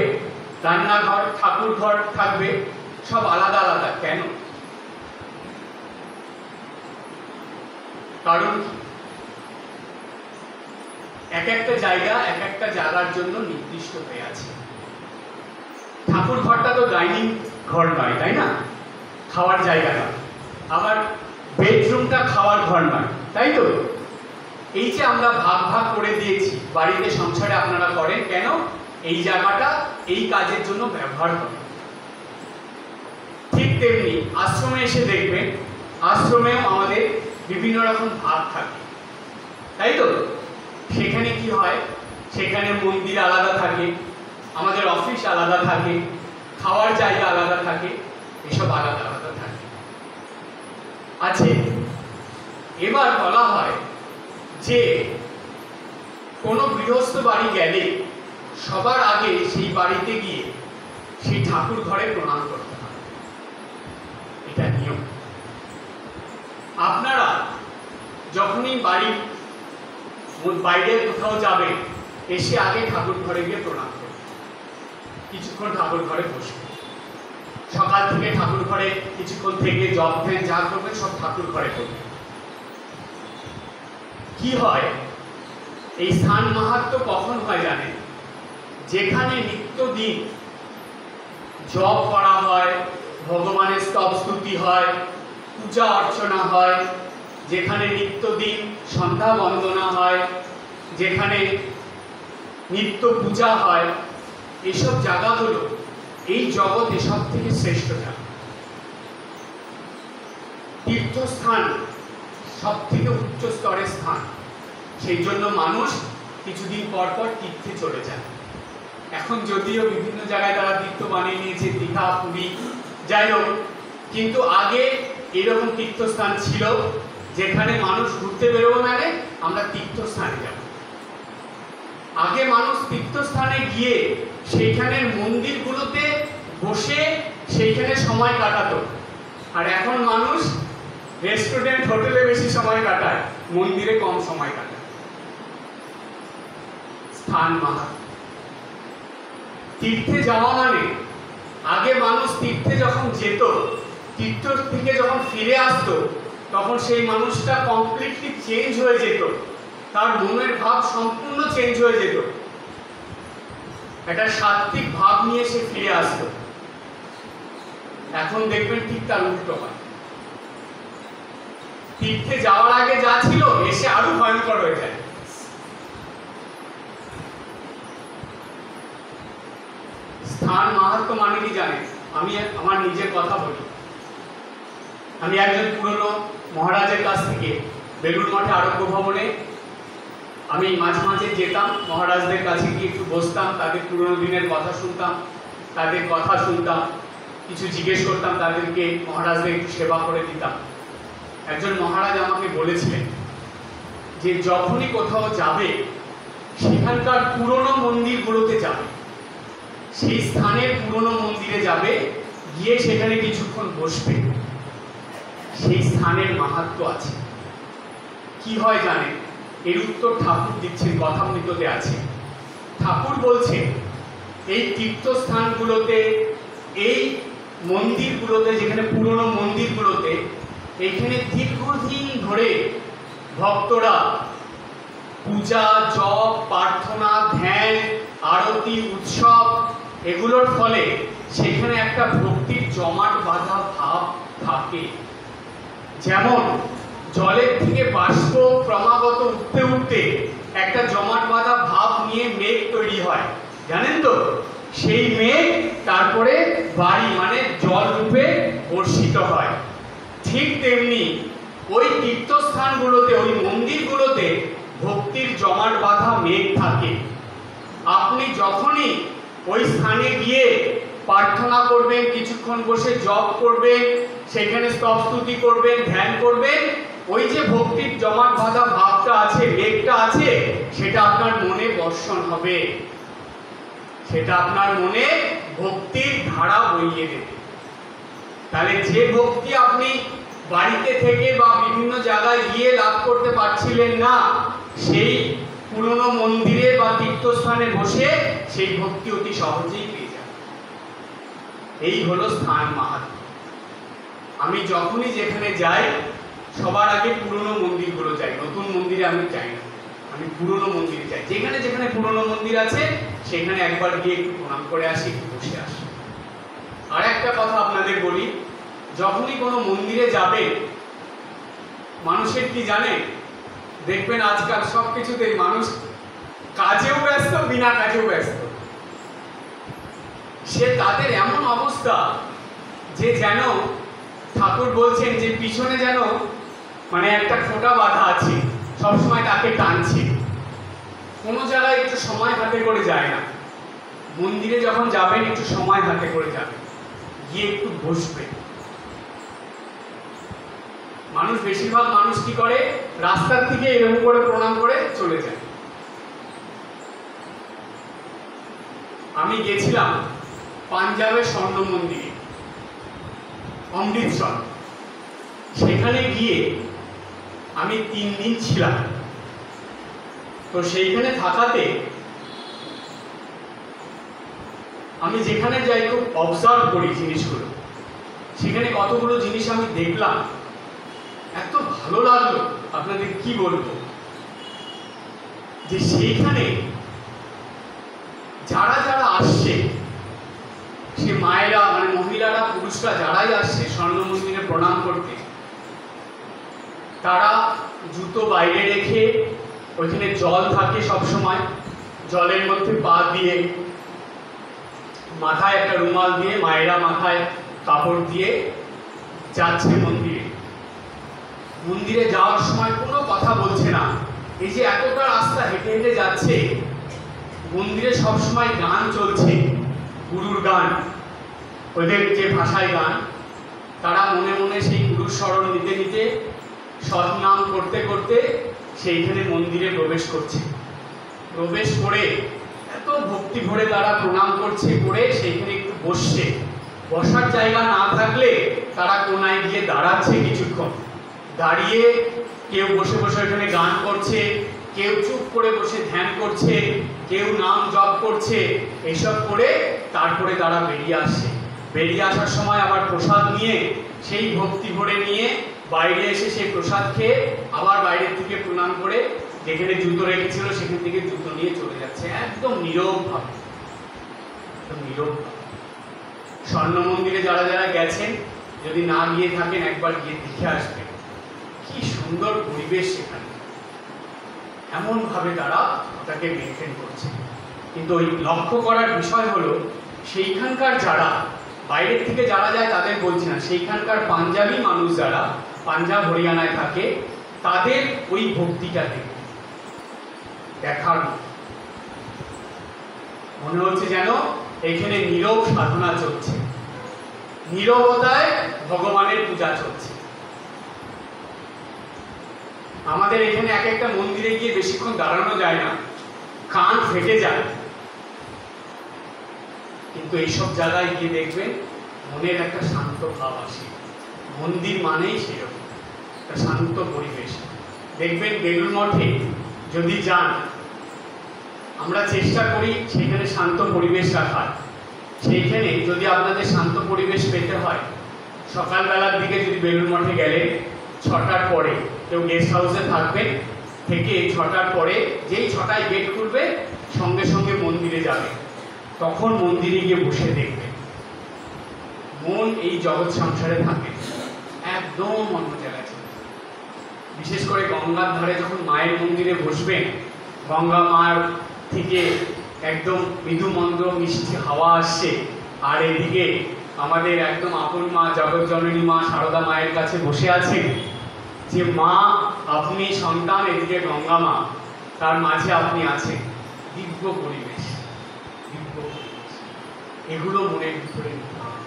রান্নাঘর, ঠাকুর ঘর থাকবে, সব আলাদা আলাদা। কেন? কারণ এক একটা জায়গা এক একটা জায়গার জন্য নির্দিষ্ট হয়ে আছে। ঠাকুর ঘরটা তো ডাইনিং ঘর নয়, তাই না? খাওয়ার জায়গা নয়। আবার বেডরুমটা খাওয়ার ঘর নয়, তাই তো? এই যে আমরা ভাগ ভাগ করে দিয়েছি, বাড়িতে সংসারে আপনারা করেন কেন? এই জায়গাটা এই কাজের জন্য ব্যবহার করেন। ঠিক তেমনি আশ্রমে এসে দেখবেন, আশ্রমেও আমাদের বিভিন্ন রকম ভাগ থাকে, তাই তো? সেখানে কি হয়? সেখানে মন্দির আলাদা থাকে, আমাদের অফিস আলাদা থাকে, খাওয়ার জায়গা আলাদা থাকে, এসব আলাদা আলাদা থাকে। আছে এবার বলা হয় যে কোনো গৃহস্থ বাড়ি গেলে সবার আগে সেই বাড়িতে গিয়ে সেই ঠাকুর ঘরে প্রণাম করতে হয়, এটা নিয়ম। আপনারা যখনই বাড়ির বাইরে কোথাও যাবেন, এসে আগে ঠাকুর ঘরে গিয়ে প্রণাম করবেন, কিছুক্ষণ ঠাকুর ঘরে বসবেন। সকাল থেকে ঠাকুর ঘরে কিছুক্ষণ থেকে জপ ধ্যান যা করবেন সব ঠাকুর ঘরে করবেন। কি হয়, এই স্থান মাহাত্ম্য কখন হয় জানেন? যেখানে নিত্যদিন জপ করা হয়, ভগবানের স্তব স্তুতি হয়, পূজা অর্চনা হয়, যেখানে নিত্যদিন সন্ধ্যা বন্দনা হয়, যেখানে নিত্য পূজা হয়, এসব জায়গা হলো এই জগতে সব থেকে শ্রেষ্ঠ জায়গা। তীর্থস্থান সব থেকে উচ্চ স্তরের স্থান। সেই জন্য মানুষ কিছুদিন পর পর তীর্থে চলে যায়। এখন যদিও বিভিন্ন জায়গায় তারা তীর্থ বানিয়ে নিয়েছে, দীঘা, পুরী, যাই হোক, কিন্তু আগে এরকম তীর্থস্থান ছিল যেখানে মানুষ ঘুরতে বেরোবো মানে আমরা তীর্থস্থানে যাব। আগে মানুষ তীর্থস্থানে গিয়ে সেইখানের মন্দিরগুলোতে বসে সেইখানে সময় কাটাতো, আর এখন মানুষ রেস্টুরেন্ট, হোটেলে বেশি সময় কাটায়, মন্দিরে কম সময় কাটায়। স্থান মাহাত্ম্য। তীর্থে যাওয়া মানে, আগে মানুষ তীর্থে যখন যেত, তীর্থ থেকে যখন ফিরে আসতো, তখন সেই মানুষটা কমপ্লিটলি চেঞ্জ হয়ে যেত, তার মনের ভাব সম্পূর্ণ চেঞ্জ হয়ে যেত, একটা সাত্ত্বিক ভাব নিয়ে সে ফিরে আসতো। এখন দেখবেন ঠিক তার উল্টো হয়। তীর্থে যাওয়ার আগে যা ছিল এসে আরো ভয়ঙ্কর হয়ে যায়। স্থান মাহাত্ম্য মানে কি জানেন? আমি আমার নিজের কথা বলি। আমি একজন পুরনো মহারাজের কাছ থেকে বেলুড় মঠে আরোগ্য ভবনে আমি মাঝে মাঝে যেতাম, মহারাজদের কাছে গিয়ে একটু বসতাম, তাদের পুরনো দিনের কথা শুনতাম, তাদের কথা শুনতাম, কিছু জিজ্ঞেস করতাম তাদেরকে, মহারাজদের একটু সেবা করে দিতাম। একজন মহারাজ আমাকে বলেছিলেন যে যখনই কোথাও যাবে সেখানকার পুরনো মন্দিরগুলোতে যাবে, সেই স্থানের পুরনো মন্দিরে যাবে, গিয়ে সেখানে কিছুক্ষণ বসবে। সেই স্থানের মাহাত্ম্য আছে। কি হয় জানেন? এর উত্তর ঠাকুর দিচ্ছেন, কথামৃততে আছে। ঠাকুর বলছেন এই তীর্থস্থানগুলোতে, এই মন্দিরগুলোতে, যেখানে পুরনো মন্দিরগুলোতে, এখানে দীর্ঘদিন ধরে ভক্তরা পূজা, জপ, প্রার্থনা, ধ্যান, আরতি, উৎসব, এগুলোর ফলে সেখানে একটা ভক্তির জমাট বাঁধা ভাব থাকে। যেমন জলের থেকে বাষ্প ক্রমাগত উঠতে উঠতে একটা জমাট বাঁধা ভাব নিয়ে মেঘ তৈরি হয়, জানেন তো? সেই মেঘ তারপরে বাড়ি মানে জল রূপে বর্ষিত হয়। ঠিক তেমনি ওই তীর্থস্থানগুলোতে, ওই মন্দিরগুলোতে ভক্তির জমাট বাঁধা মেঘ থাকে। আপনি যখনই ওই স্থানে গিয়ে প্রার্থনা করবেন, কিছুক্ষণ বসে জপ করবেন, সেখানে স্তব স্তুতি করবেন, ধ্যান করবেন, ওই যে ভক্তির জমাট বাঁধা ভাবটা আছে, বেগটা আছে, সেটা আপনার মনে বর্ষণ হবে, সেটা আপনার মনে ভক্তির ধারা বইয়ে দেবে। তাহলে যে ভক্তি আপনি বাড়িতে থেকে বা বিভিন্ন জায়গায় গিয়ে লাভ করতে পারছিলেন না, সেই পুরনো মন্দিরে বা তীর্থস্থানে বসে সেই ভক্তি অতি সহজেই পেয়ে যান। এই হলো স্থান মাহাত্ম্য। আমি যখনই যেখানে যাই সবার আগে পুরনো মন্দিরগুলো যাই, নতুন মন্দিরে আমি যাই না, আমি পুরনো মন্দিরে যাই। যেখানে যেখানে পুরনো মন্দির আছে সেখানে একবার গিয়ে একটু প্রণাম করে আসি, বসে আসি। আর একটা কথা আপনাদের বলি, যখনই কোনো মন্দিরে যাবে মানুষের কি জানেন, দেখবেন আজকাল সব কিছুতেই মানুষ কাজেও ব্যস্ত, বিনা কাজেও ব্যস্ত। সে তাদের এমন অবস্থা যে যেন ঠাকুর বলছেন যে পিছনে যেন মানে একটা ফোঁটা বাঁধা আছে, সবসময় তাকে টানছে, কোনো জায়গায় একটু সময় হাতে করে যায় না। মন্দিরে যখন যাবেন একটু সময় হাতে করে যাবেন, গিয়ে একটু বসবেন। মানুষ, বেশিরভাগ মানুষ কি করে, রাস্তার থেকে এরকম করে প্রণাম করে চলে যায়। আমি গেছিলাম পাঞ্জাবের স্বর্ণ মন্দিরে, অমৃতসর। সেখানে গিয়ে আমি 3 দিন ছিলাম। তো সেইখানে থাকাতে আমি যেখানে যাই খুব অবজার্ভ করি জিনিসগুলো। সেখানে কতগুলো জিনিস আমি দেখলাম, এত ভালো লাগলো আপনাদের কি বলবো, যে সেইখানে যারা যারা আসছে, সে মায়েরা মানে মহিলারা পুরুষরা যারাই আসছে স্বর্ণ মন্দিরে প্রণাম করতে, তারা জুতো বাইরে রেখে, ওইখানে জল থাকে সব সময়, জলের মধ্যে পা দিয়ে, মাথায় একটা রুমাল দিয়ে, মায়েরা মাথায় কাপড় দিয়ে যাচ্ছে মন্দিরে। মন্দিরে যাওয়ার সময় কোনো কথা বলছে না। এই যে এতটা রাস্তা হেঁটে হেঁটে যাচ্ছে, মন্দিরে সবসময় গান চলছে, গুরুর গান, ওদের যে ভাষায় গান, তারা মনে মনে সেই গুরুর স্মরণ নিতে নিতে, সৎনাম করতে করতে সেইখানে মন্দিরে প্রবেশ করছে। প্রবেশ করে এত ভক্তি ভরে তারা প্রণাম করছে, করে সেইখানে একটু বসছে। বসার জায়গা না থাকলে তারা কোনায় গিয়ে দাঁড়াচ্ছে কিছুক্ষণ, দাঁড়িয়ে কেউ বসে বসে ওখানে গান করছে, কেউ চুপ করে বসে ধ্যান করছে, কেউ নাম জপ করছে। এইসব করে তারপরে তারা বেরিয়ে আসছে। বেরিয়ে আসার সময় আবার প্রসাদ নিয়ে, সেই ভক্তি ভরে নিয়ে বাইরে এসে সেই প্রসাদ খেয়ে আবার বাইরের থেকে প্রণাম করে যেখানে জুতো রেখেছিল সেখান থেকে জুতো নিয়ে চলে যাচ্ছে, একদম নীরব ভাবে, একদম নীরব। স্বর্ণ মন্দিরে যারা যারা গেছেন, যদি না গিয়ে থাকেন একবার গিয়ে দেখে আসবেন, কি সুন্দর পরিবেশ সেখানে, এমন ভাবে তারা ওটাকে মেনটেন করছে। কিন্তু ওই লক্ষ্য করার বিষয় হলো, সেইখানকার যারা বাইরের থেকে যারা যায় তাদের বলছি না, সেইখানকার পাঞ্জাবি মানুষ যারা পাঞ্জাব হরিয়ানায় থাকে, তাদের ওই ভক্তিটা দেখার মনে হচ্ছে যেন এখানে নীরব সাধনা চলছে, নীরবতায় ভগবানের পূজা চলছে। আমাদের এখানে এক একটা মন্দিরে গিয়ে বেশিক্ষণ দাঁড়ানো যায় না, কান ফেটে যায়। কিন্তু এইসব জায়গায় গিয়ে দেখবেন মনের একটা শান্ত ভাব আসে। মন্দির মানেই সেরকম একটা শান্ত পরিবেশ। দেখবেন বেলুড় মঠে যদি যান, আমরা চেষ্টা করি সেখানে শান্ত পরিবেশ রাখার। সেইখানে যদি আপনাদের শান্ত পরিবেশ পেতে হয়, সকালবেলার দিকে যদি বেলুড় মঠে গেলেন 6টার পরে, কেউ গেস্ট হাউসে থাকবেন, থেকে 6টার পরে যেই 6টায় গেট খুলবে সঙ্গে সঙ্গে মন্দিরে যাবে। তখন মন্দিরে গিয়ে বসে দেখবেন, মন এই জগৎ সংসারে থাকে, একদম অন্য জায়গায় চলে। বিশেষ করে গঙ্গার ধারে যখন মায়ের মন্দিরে বসবেন, গঙ্গা মার থেকে একদম মৃদু মন্দ্র মিষ্টি হাওয়া আসছে, আর এদিকে আমাদের একদম আপন মা জগৎ জননী মা সারদা মায়ের কাছে বসে আছেন। যে মা আপনি সন্তান, এদিকে গঙ্গা মা, তার মাঝে আপনি আছেন, দিব্য পরিবেশ। পরিবেশ, এগুলো মনের ভিতরে নিতে হবে।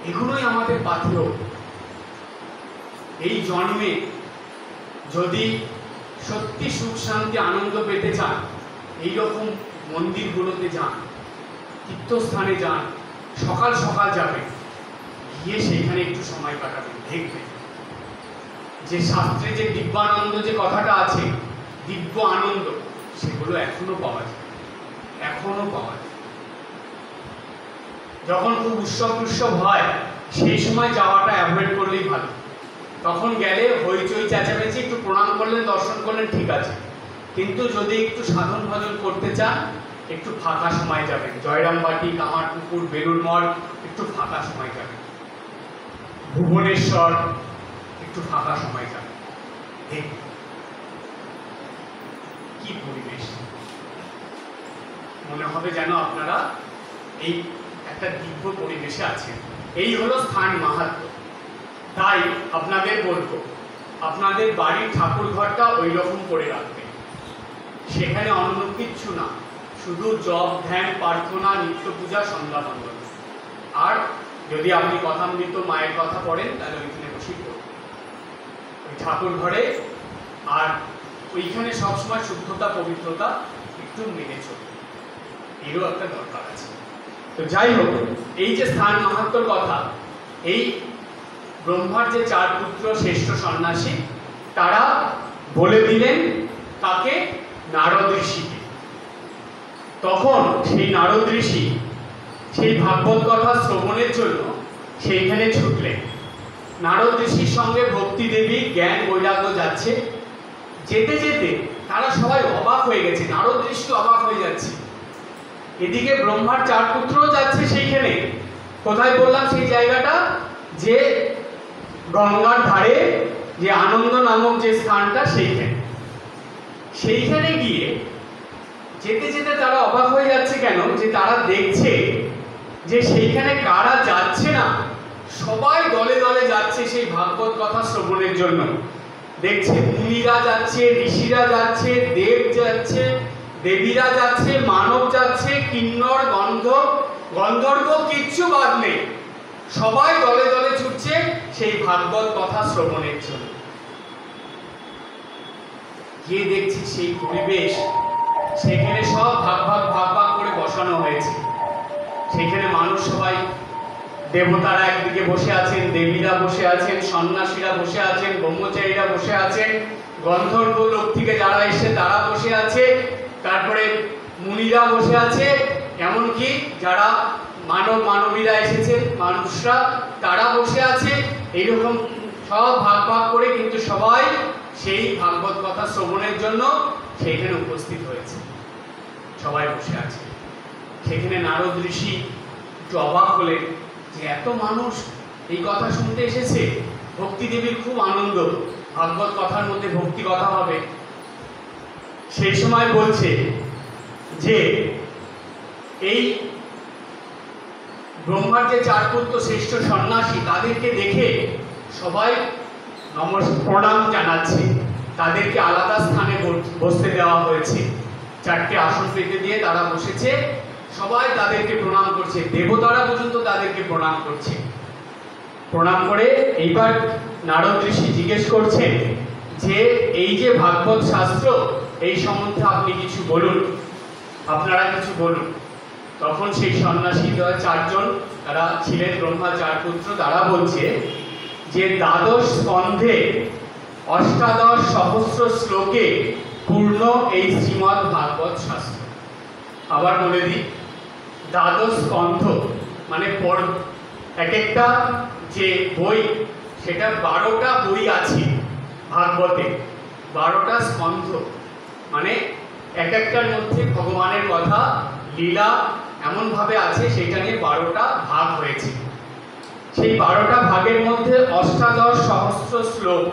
এগুলোই আমাদের পাথেয়। এই জন্মে যদি সত্যি সুখ শান্তি আনন্দ পেতে চান, এইরকম মন্দিরগুলোতে যান, তীর্থস্থানে যান, সকাল সকাল যাবেন, গিয়ে সেইখানে একটু সময় কাটাবেন, দেখবেন যে শাস্ত্রে যে দিব্যানন্দ যে কথাটা আছে, দিব্য আনন্দ, সেগুলো এখনো পাওয়া যায়, এখনো পাওয়া যায়। যখন খুব উৎসব টুৎসব হয় সেই সময় যাওয়াটা অ্যাভয়েড করলেই ভালো। তখন গেলে হইচই চেঁচামেচি, একটু প্রণাম করলেন, দর্শন করলেন, ঠিক আছে। কিন্তু যদি একটু সাধন ভজন করতে চান, একটু ফাঁকা সময় যাবেন, জয়রামবাটি, কামারপুকুর, বেলুড় মঠ, একটু ফাঁকা সময় যাবেন, ভুবনেশ্বর, একটু ফাঁকা সময় যাবেন, দেখবেন কি পরিবেশ। মনে হবে যেন আপনারা এই একটা দিব্য পরিবেশে আছেন। এই হলো স্থান মাহাত্ম্য। তাই আপনাদের বলবো, আপনাদের বাড়ির ঠাকুর ঘরটা ওই রকম করে রাখবেন। সেখানে অন্য কিচ্ছু না, শুধু জপ, ধ্যান, প্রার্থনা, নিত্য পূজা, সন্ধ্যা বন্দন। আর যদি আপনি কথামৃত মায়ের কথা পড়েন, তাহলে ওইখানে বসেই পড়বেন ওই ঠাকুর ঘরে। আর ওইখানে সবসময় শুদ্ধতা, পবিত্রতা একটু মেনে চলবে, এরও একটা দরকার আছে। তো যাই হোক, এই যে স্থান মাহাত্ম্যর কথা, এই ব্রহ্মার যে 4 পুত্র শ্রেষ্ঠ সন্ন্যাসী, তারা বলে দিলেন তাকে, নারদ ঋষিকে। তখন সেই নারদ ঋষি সেই ভাগবত কথা শ্রবণের জন্য সেইখানে ছুটলেন। নারদ ঋষির সঙ্গে ভক্তি দেবী, জ্ঞান, বৈরাগ্য যাচ্ছে। যেতে যেতে তারা সবাই অবাক হয়ে গেছে, নারদ ঋষি অবাক হয়ে যাচ্ছে। এদিকে ব্রহ্মার 4 পুত্রও যাচ্ছে সেইখানে। কোথায় বললাম সেই জায়গাটা? যে গঙ্গার ধারে যে আনন্দ নামক যে স্থানটা, সেইখানে গিয়ে যেতে যেতে তারা অবাক হয়ে যাচ্ছে। কেন? যে তারা দেখছে যে সেইখানে কারা যাচ্ছে না, সবাই দলে দলে যাচ্ছে সেই ভাগবত কথা শ্রবণের জন্য। দেখছে মুনিরা যাচ্ছে, ঋষিরা যাচ্ছে, দেব যাচ্ছে, দেবীরা যাচ্ছে, মানব যাচ্ছে, কিন্নর, গন্ধর্ব কিচ্ছু বাদ নেই, সবাই দলে দলে ছুটছে সেই ভাগবত কথা শ্রবণের জন্য। গিয়ে দেখছি সেই পরিবেশ, সেখানে সব ভাগ ভাগ করে বসানো হয়েছে। সেখানে মানুষ সবাই, দেবতারা একদিকে বসে আছেন, দেবীরা বসে আছেন, সন্ন্যাসীরা বসে আছেন, ব্রহ্মচারীরা বসে আছেন, গন্ধর্ব লোক থেকে যারা এসে তারা বসে আছে, তারপরে মুনিরা বসে আছে, এমনকি যারা মানবীরা এসেছে, মানুষরা, তারা বসে আছে। এইরকম সব ভাগ করে কিন্তু সবাই সেই ভাগবত কথা শ্রবণের জন্য সেখানে উপস্থিত হয়েছে, সবাই বসে আছে। সেখানে নারদ ঋষি একটু অবাক হলেন যে এত মানুষ এই কথা শুনতে এসেছে। ভক্তি দেবীর খুব আনন্দ, ভাগবত কথার মধ্যে ভক্তি কথা হবে। সেই সময় বলছে যে এই ব্রহ্মার যে 4 পুত্র শ্রেষ্ঠ সন্ন্যাসী, তাদেরকে দেখে সবাই প্রণাম জানাচ্ছে। তাদেরকে আলাদা স্থানে বসতে দেওয়া হয়েছে, 4টে আসন পেতে দিয়ে তারা বসেছে। সবাই তাদেরকে প্রণাম করছে, দেবতারা পর্যন্ত তাদেরকে প্রণাম করছে। প্রণাম করে এইবার নারদ ঋষি জিজ্ঞেস করছেন যে এই যে ভাগবত শাস্ত্র, এই সম্বন্ধে আপনি কিছু বলুন, আপনারা কিছু বলুন। তখন সেই সন্ন্যাসী 4 জন, তারা ছিলেন ব্রহ্মা 4 পুত্র, তারা বলছে যে 12 স্কন্ধে 18 সহস্র শ্লোকে পূর্ণ এই শ্রীমদ্ ভাগবত শাস্ত্র। আবার বলে দিই, 12 স্কন্ধ মানে এক একটা যে বই, সেটা 12টা বই আছে ভাগবতে, 12টা স্কন্ধ মানে এক একটার মধ্যে ভগবানের কথা, লীলা এমনভাবে আছে, সেটা নিয়ে 12টা ভাগ হয়েছে। সেই 12টা ভাগের মধ্যে 18 সহস্র শ্লোক,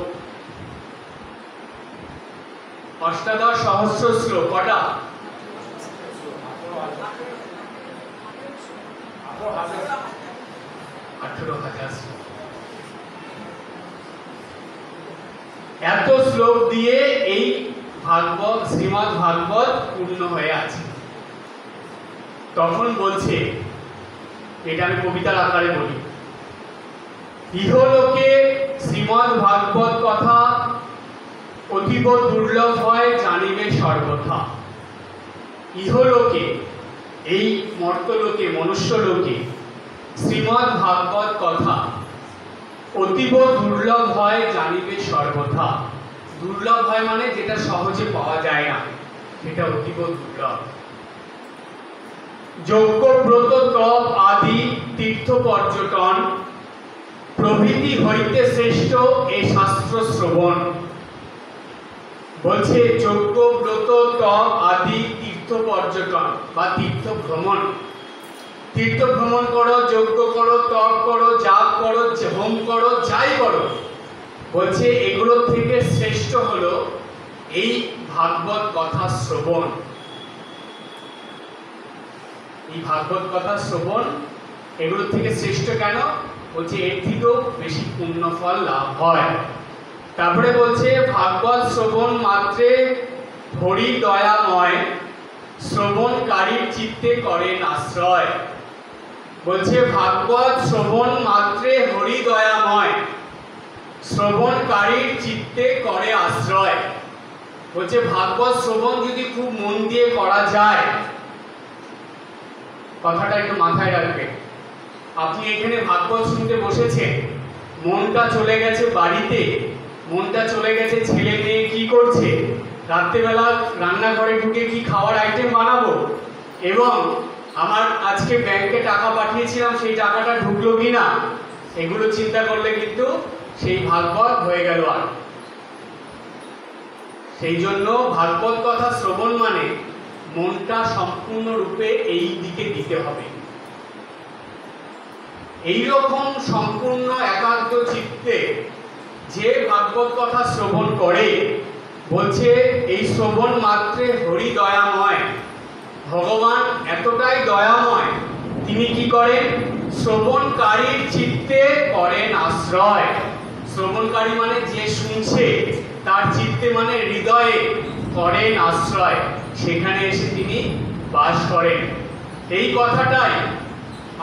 18 সহস্র শ্লোক কটা? 18,000 শ্লোক। এত শ্লোক দিয়ে এই ভাগবত, শ্রীমদ্ ভাগবত পূর্ণ হয়ে আছে। তখন বলছে, এটা আমি কবিতার আকারে বলি, ইহলোকে শ্রীমদ্ ভাগবত কথা অতীব দুর্লভ হয় জানিবে সর্বথা। ইহলোকে, এই মর্তলোকে, মনুষ্যলোকে শ্রীমদ্ ভাগবত কথা অতীব দুর্লভ হয় জানিবে সর্বথা। দুর্লভ হয় মানে যেটা সহজে পাওয়া যায় না, সেটা অতীব দুর্লভ। যজ্ঞ ব্রত তপ আদি তীর্থ পর্যটন প্রভৃতি হইতে শ্রেষ্ঠ এ শাস্ত্র শ্রবণ। বলছে যজ্ঞ ব্রত তপ আদি তীর্থ পর্যটন বা তীর্থ ভ্রমণ, তীর্থ ভ্রমণ করো, যজ্ঞ করো, তপ করো, জাপ করো, হোম করো, যাই করো, বলছে এগুলোর থেকে শ্রেষ্ঠ হলো এই ভাগবত কথা শ্রবণ। এই ভাগবত কথা শ্রবণ এগুলোর থেকে শ্রেষ্ঠ কেন? বলছে এর থেকেও বেশি পুণ্য ফল লাভ হয়। তারপরে বলছে ভাগবত শ্রবণ মাত্রে হরি দয়াময়, শ্রবণকারীর চিত্তে করেন আশ্রয়। বলছে ভাগবত শ্রবণ মাত্রে হরি দয়াময়, শ্রবণকারীর চিত্তে করে আশ্রয়। বলছে ভাগবত শ্রবণ যদি খুব মন দিয়ে করা যায়, কথাটা একটু মাথায় রাখবেন। আপনি এখানে ভাগবত শুনতে বসেছেন, মনটা চলে গেছে বাড়িতে, মনটা চলে গেছে ছেলে মেয়ে কি করছে, রাত্রেবেলা রান্নাঘরে ঢুকে কি খাওয়ার আইটেম বানাবো, এবং আমার আজকে ব্যাংকে টাকা পাঠিয়েছিলাম সেই টাকাটা ঢুকলো কিনা, এগুলো চিন্তা করলে কিন্তু সেই ভাগবত হয়ে গেল। আর সেই জন্য ভাগবত কথা শ্রবণ মানে মনটা সম্পূর্ণরূপে এই দিকে দিতে হবে। এইরকম সম্পূর্ণ একান্ত চিত্তে যে ভাগবত কথা শ্রবণ করে, বলছে এই শ্রবণ মাত্রে হরি দয়াময়, ভগবান এতটাই দয়াময়, তিনি কি করেন? শ্রবণকারীর চিত্তে করেন আশ্রয়। শ্রবণকারী মানে যে শুনছে, তার চিত্তে মানে হৃদয়ে করেন আশ্রয়, সেখানে এসে তিনি বাস করেন। এই কথাটাই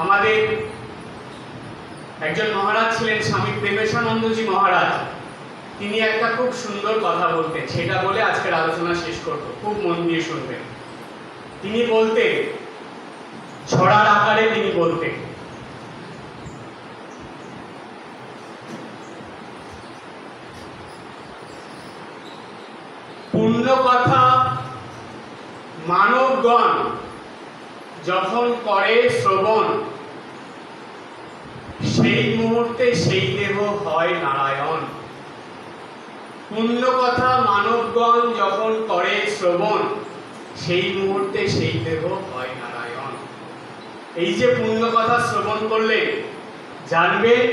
আমাদের একজন মহারাজ ছিলেন, স্বামী প্রেমেশানন্দজি মহারাজ, তিনি একটা খুব সুন্দর কথা বলতেন, সেটা বলে আজকের আলোচনা শেষ করব, খুব মন দিয়ে শুনবেন। তিনি বলতেন, ছড়ার আকারে তিনি বলতেন, পুণ্য কথা মানবগণ যখন করে শ্রবণ, সেই মুহূর্তে সেই দেহ হয় নারায়ণ। পুণ্য কথা মানবগণ যখন করে শ্রবণ, সেই মুহূর্তে সেই দেহ হয় নারায়ণ। এই যে পুণ্য কথা শ্রবণ করলে জানবেন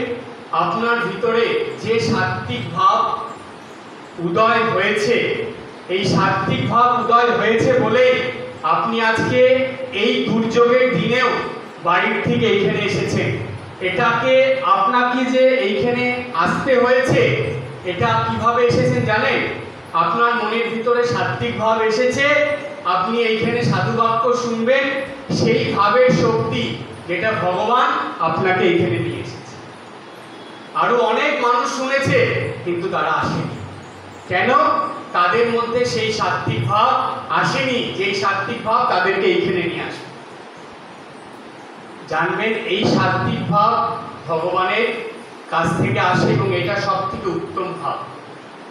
আপনার ভিতরে যে সাত্ত্বিক ভাব উদয় হয়েছে, এই সাত্ত্বিক ভাব উদয় হয়েছে বলেই আপনি আজকে এই দুর্যোগের দিনেও বাড়ির থেকে এইখানে এসেছেন। এটাকে আপনাকে যে এইখানে আসতে হয়েছে, এটা কিভাবে এসেছেন জানেন? আপনার মনের ভিতরে সাত্ত্বিক ভাব এসেছে, আপনি এইখানে সাধু বাক্য শুনবেন, সেই ভাবের শক্তি যেটা ভগবান আপনাকে এইখানে নিয়ে এসেছে। আরো অনেক মানুষ শুনেছে কিন্তু তারা আসেনি, কেন? তাদের মধ্যে সেই সাত্ত্বিক ভাব আসেনি, যেই সাত্ত্বিক ভাব তাদেরকে এইখানে নিয়ে আসে। জানবেন এই সাত্ত্বিক ভাব ভগবানের কাছ থেকে আসে এবং এটা সব থেকে উত্তম ভাব।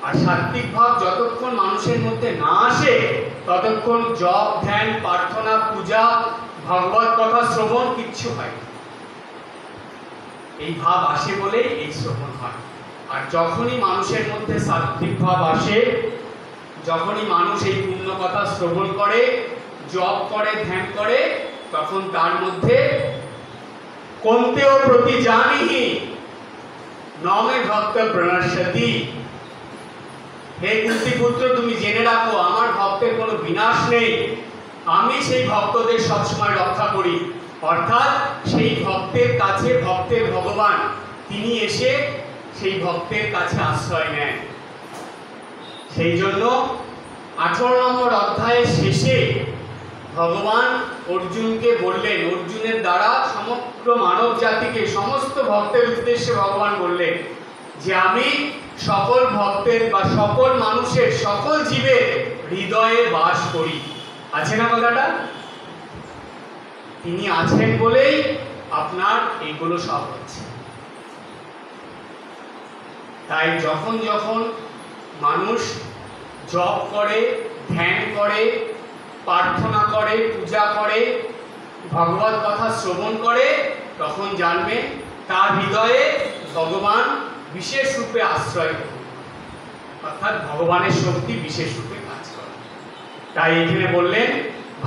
আর সাত্ত্বিক ভাব যতক্ষণ মানুষের মধ্যে না আসে ততক্ষণ জপ, ধ্যান, প্রার্থনা, পূজা, ভগবত কথা শ্রবণ কিচ্ছু হয় না। এই ভাব আসে বলেই এই শ্রবণ হয়। আর যখনই মানুষের মধ্যে সাত্ত্বিক ভাব আসে, যখনই মানুষ এই পুণ্য কথা শ্রবণ করে, জপ করে, ধ্যান করে, তখন তার মধ্যে কোন্তেও প্রতি জানিহি নমে ভক্ত প্রণশ্যতি। হে কুন্তি পুত্র, তুমি জেনে রাখো আমার ভক্তের কোনো বিনাশ নেই, আমি সেই ভক্তদের সবসময় রক্ষা করি। অর্থাৎ সেই ভক্তের কাছে ভক্তের ভগবান তিনি এসে সেই ভক্তের কাছে আশ্রয় নেন। সেই জন্য 18 নম্বর অধ্যায়ের শেষে ভগবান অর্জুনকে বললেন, অর্জুনের দ্বারা সমগ্র মানব জাতিকে, সমস্ত ভক্তের উদ্দেশ্যে ভগবান বললেন যে আমি সকল ভক্তের বা সকল মানুষের, সকল জীবের হৃদয়ে বাস করি। আছে না কথাটা? তিনি আছেন বলেই আপনার এইগুলো সব হচ্ছে। তাই যখন যখন মানুষ জপ করে, ধ্যান করে, প্রার্থনা করে, পূজা করে, ভগবত কথা শ্রবণ করে, তখন জানবেন তার হৃদয়ে ভগবান বিশেষ রূপে আশ্রয় গ্রহণ করে, অর্থাৎ ভগবানের শক্তি বিশেষ রূপে কাজ করে। তাই এখানে বললেন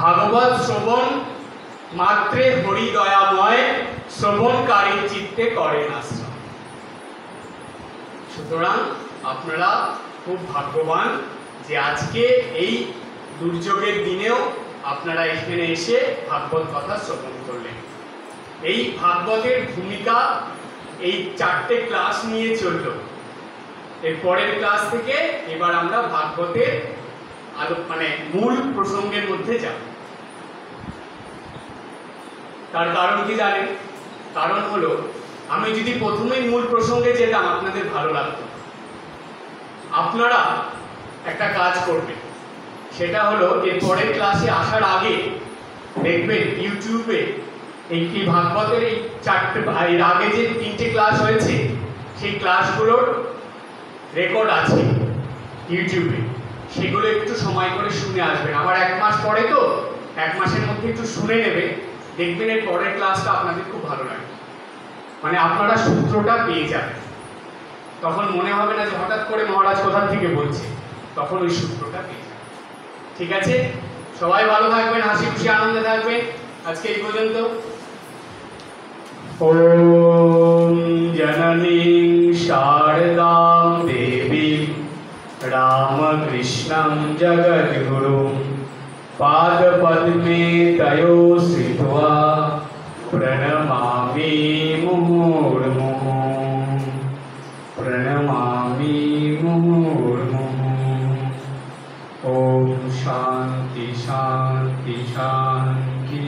ভাগবত শ্রবণ মাত্রে হরি দয়াময়, শ্রবণকারী চিত্তে করেন আশ্রয়। সুতরাং আপনারা খুব ভাগ্যবান যে আজকে এই দুর্যোগের দিনেও আপনারা এখানে এসে ভাগবত কথা শ্রবণ করলেন। এই ভাগবতের ভূমিকা এই 4টে ক্লাস নিয়ে চলল। এর পরের ক্লাস থেকে এবার আমরা ভাগবতের মূল প্রসঙ্গের মধ্যে যাব। তার কারণ কি জানেন? কারণ হলো, আমি যদি প্রথমেই মূল প্রসঙ্গে যেতাম আপনাদের ভালো লাগতো। আপনারা একটা কাজ করবেন, সেটা হলো এর পরের ক্লাসে আসার আগে দেখবেন ইউটিউবে এই ভাগবতের এই 4টে, এর আগে যে 3টে ক্লাস হয়েছে সেই ক্লাসগুলোর রেকর্ড আছে ইউটিউবে, সেগুলো একটু সময় করে শুনে আসবেন। আবার 1 মাস পরে তো, 1 মাসের মধ্যে একটু শুনে নেবেন, দেখবেন এর পরের ক্লাসটা আপনাদের খুব ভালো লাগবে। মানে আপনারা সূত্রটা পেয়ে যাবেন, তখন মনে হবে না যে হঠাৎ করে মহারাজ কোথা থেকে বলছে, তখন ওই সূত্রটা পেয়ে যাবেন। ঠিক আছে? সবাই ভালো থাকবেন, হাসি খুশি আনন্দে থাকবেন। আজকে এই পর্যন্ত। ওম জননীং শারদাং দেবী রামকৃষ্ণং জগদ্গুরুং পাদপদ্মে তয়ো শ্রিত্বা প্রণমামি মুহুর্মুহুঃ, প্রণমামি মুহুর্মুহুঃ। ওম শান্তি শান্তি শান্তি।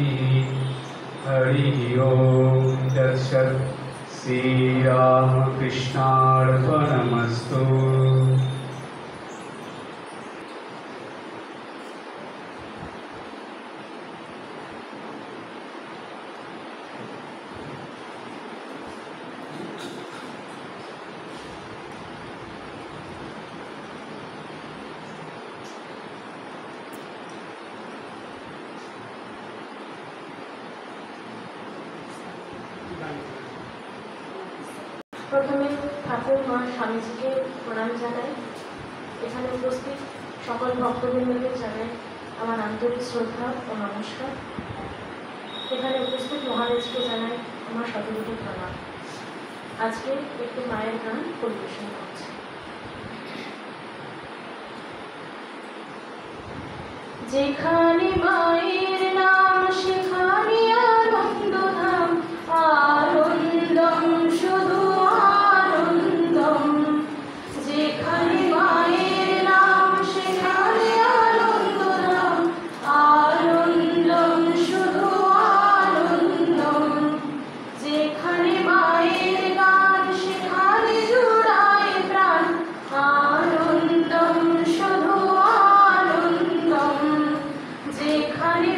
হরি ওম তৎসৎ। শ্রীরামকৃষ্ণার্পণমস্তু। প্রথমে ঠাকুর মা স্বামীজিকে প্রণাম জানাই। এখানে উপস্থিত সকল ভক্তবৃন্দকে জানাই আমার আন্তরিক শ্রদ্ধা ও নমস্কার। এখানে উপস্থিত মহারাজকে জানাই আমার শতকোটি প্রণাম। আজকে একটি মায়ের গান পরিবেশন করছি। যেখানে মায়ের নাম সেখানে আনন্দধাম, আনন্দম শুধু আনন্দম। যেখানে মায়ের নাম সেখানে আনন্দধাম, আনন্দম শুধু আনন্দম। যেখানে মায়ের গান সেখানে জুড়ায় প্রাণ, আনন্দম শুধু আনন্দম। যেখানে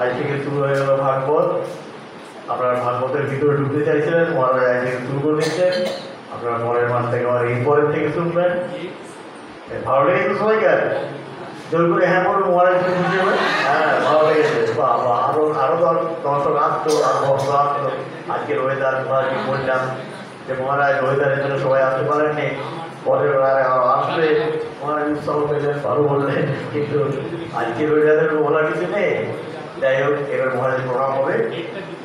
আজ থেকে শুরু হয়ে গেল ভাগবত। আপনারা ভাগবতের ভিতরে ঢুকতে চাইছিলেন, মহারাজ আজ থেকে শুরু করে দিচ্ছেন। আপনারা পরের মাস থেকে আবার এই পরের থেকে শুনবেন। ভালো লেগেছে তো সবাইকে? জোর করে হ্যাঁ বলুন, মহারাজ বুঝতে হবে। হ্যাঁ, ভালো লেগেছে। বাবা, আরো আরো দর্শক আসতো, আর ভক্ত আসতো। আজকের ওয়েদার মহারাজকে বললাম যে মহারাজ ওয়েদারের জন্য সবাই আসতে পারেননি, পরের আসলে মহারাজ উৎসাহ পেলেন, ভালো বললেন। কিন্তু আজকের ওয়েদারের বলার কিছু নেই। যাই হোক, এবার মহারাজের প্রোগ্রাম হবে।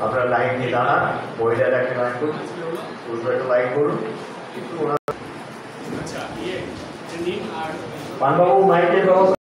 আপনারা লাইন দিয়ে দাঁড়ান, ওয়েদার একটা লাইন করুন, একটা লাইন করুন। আচ্ছা, নিন আর পানবাবু মাইকের ব্যবস্থা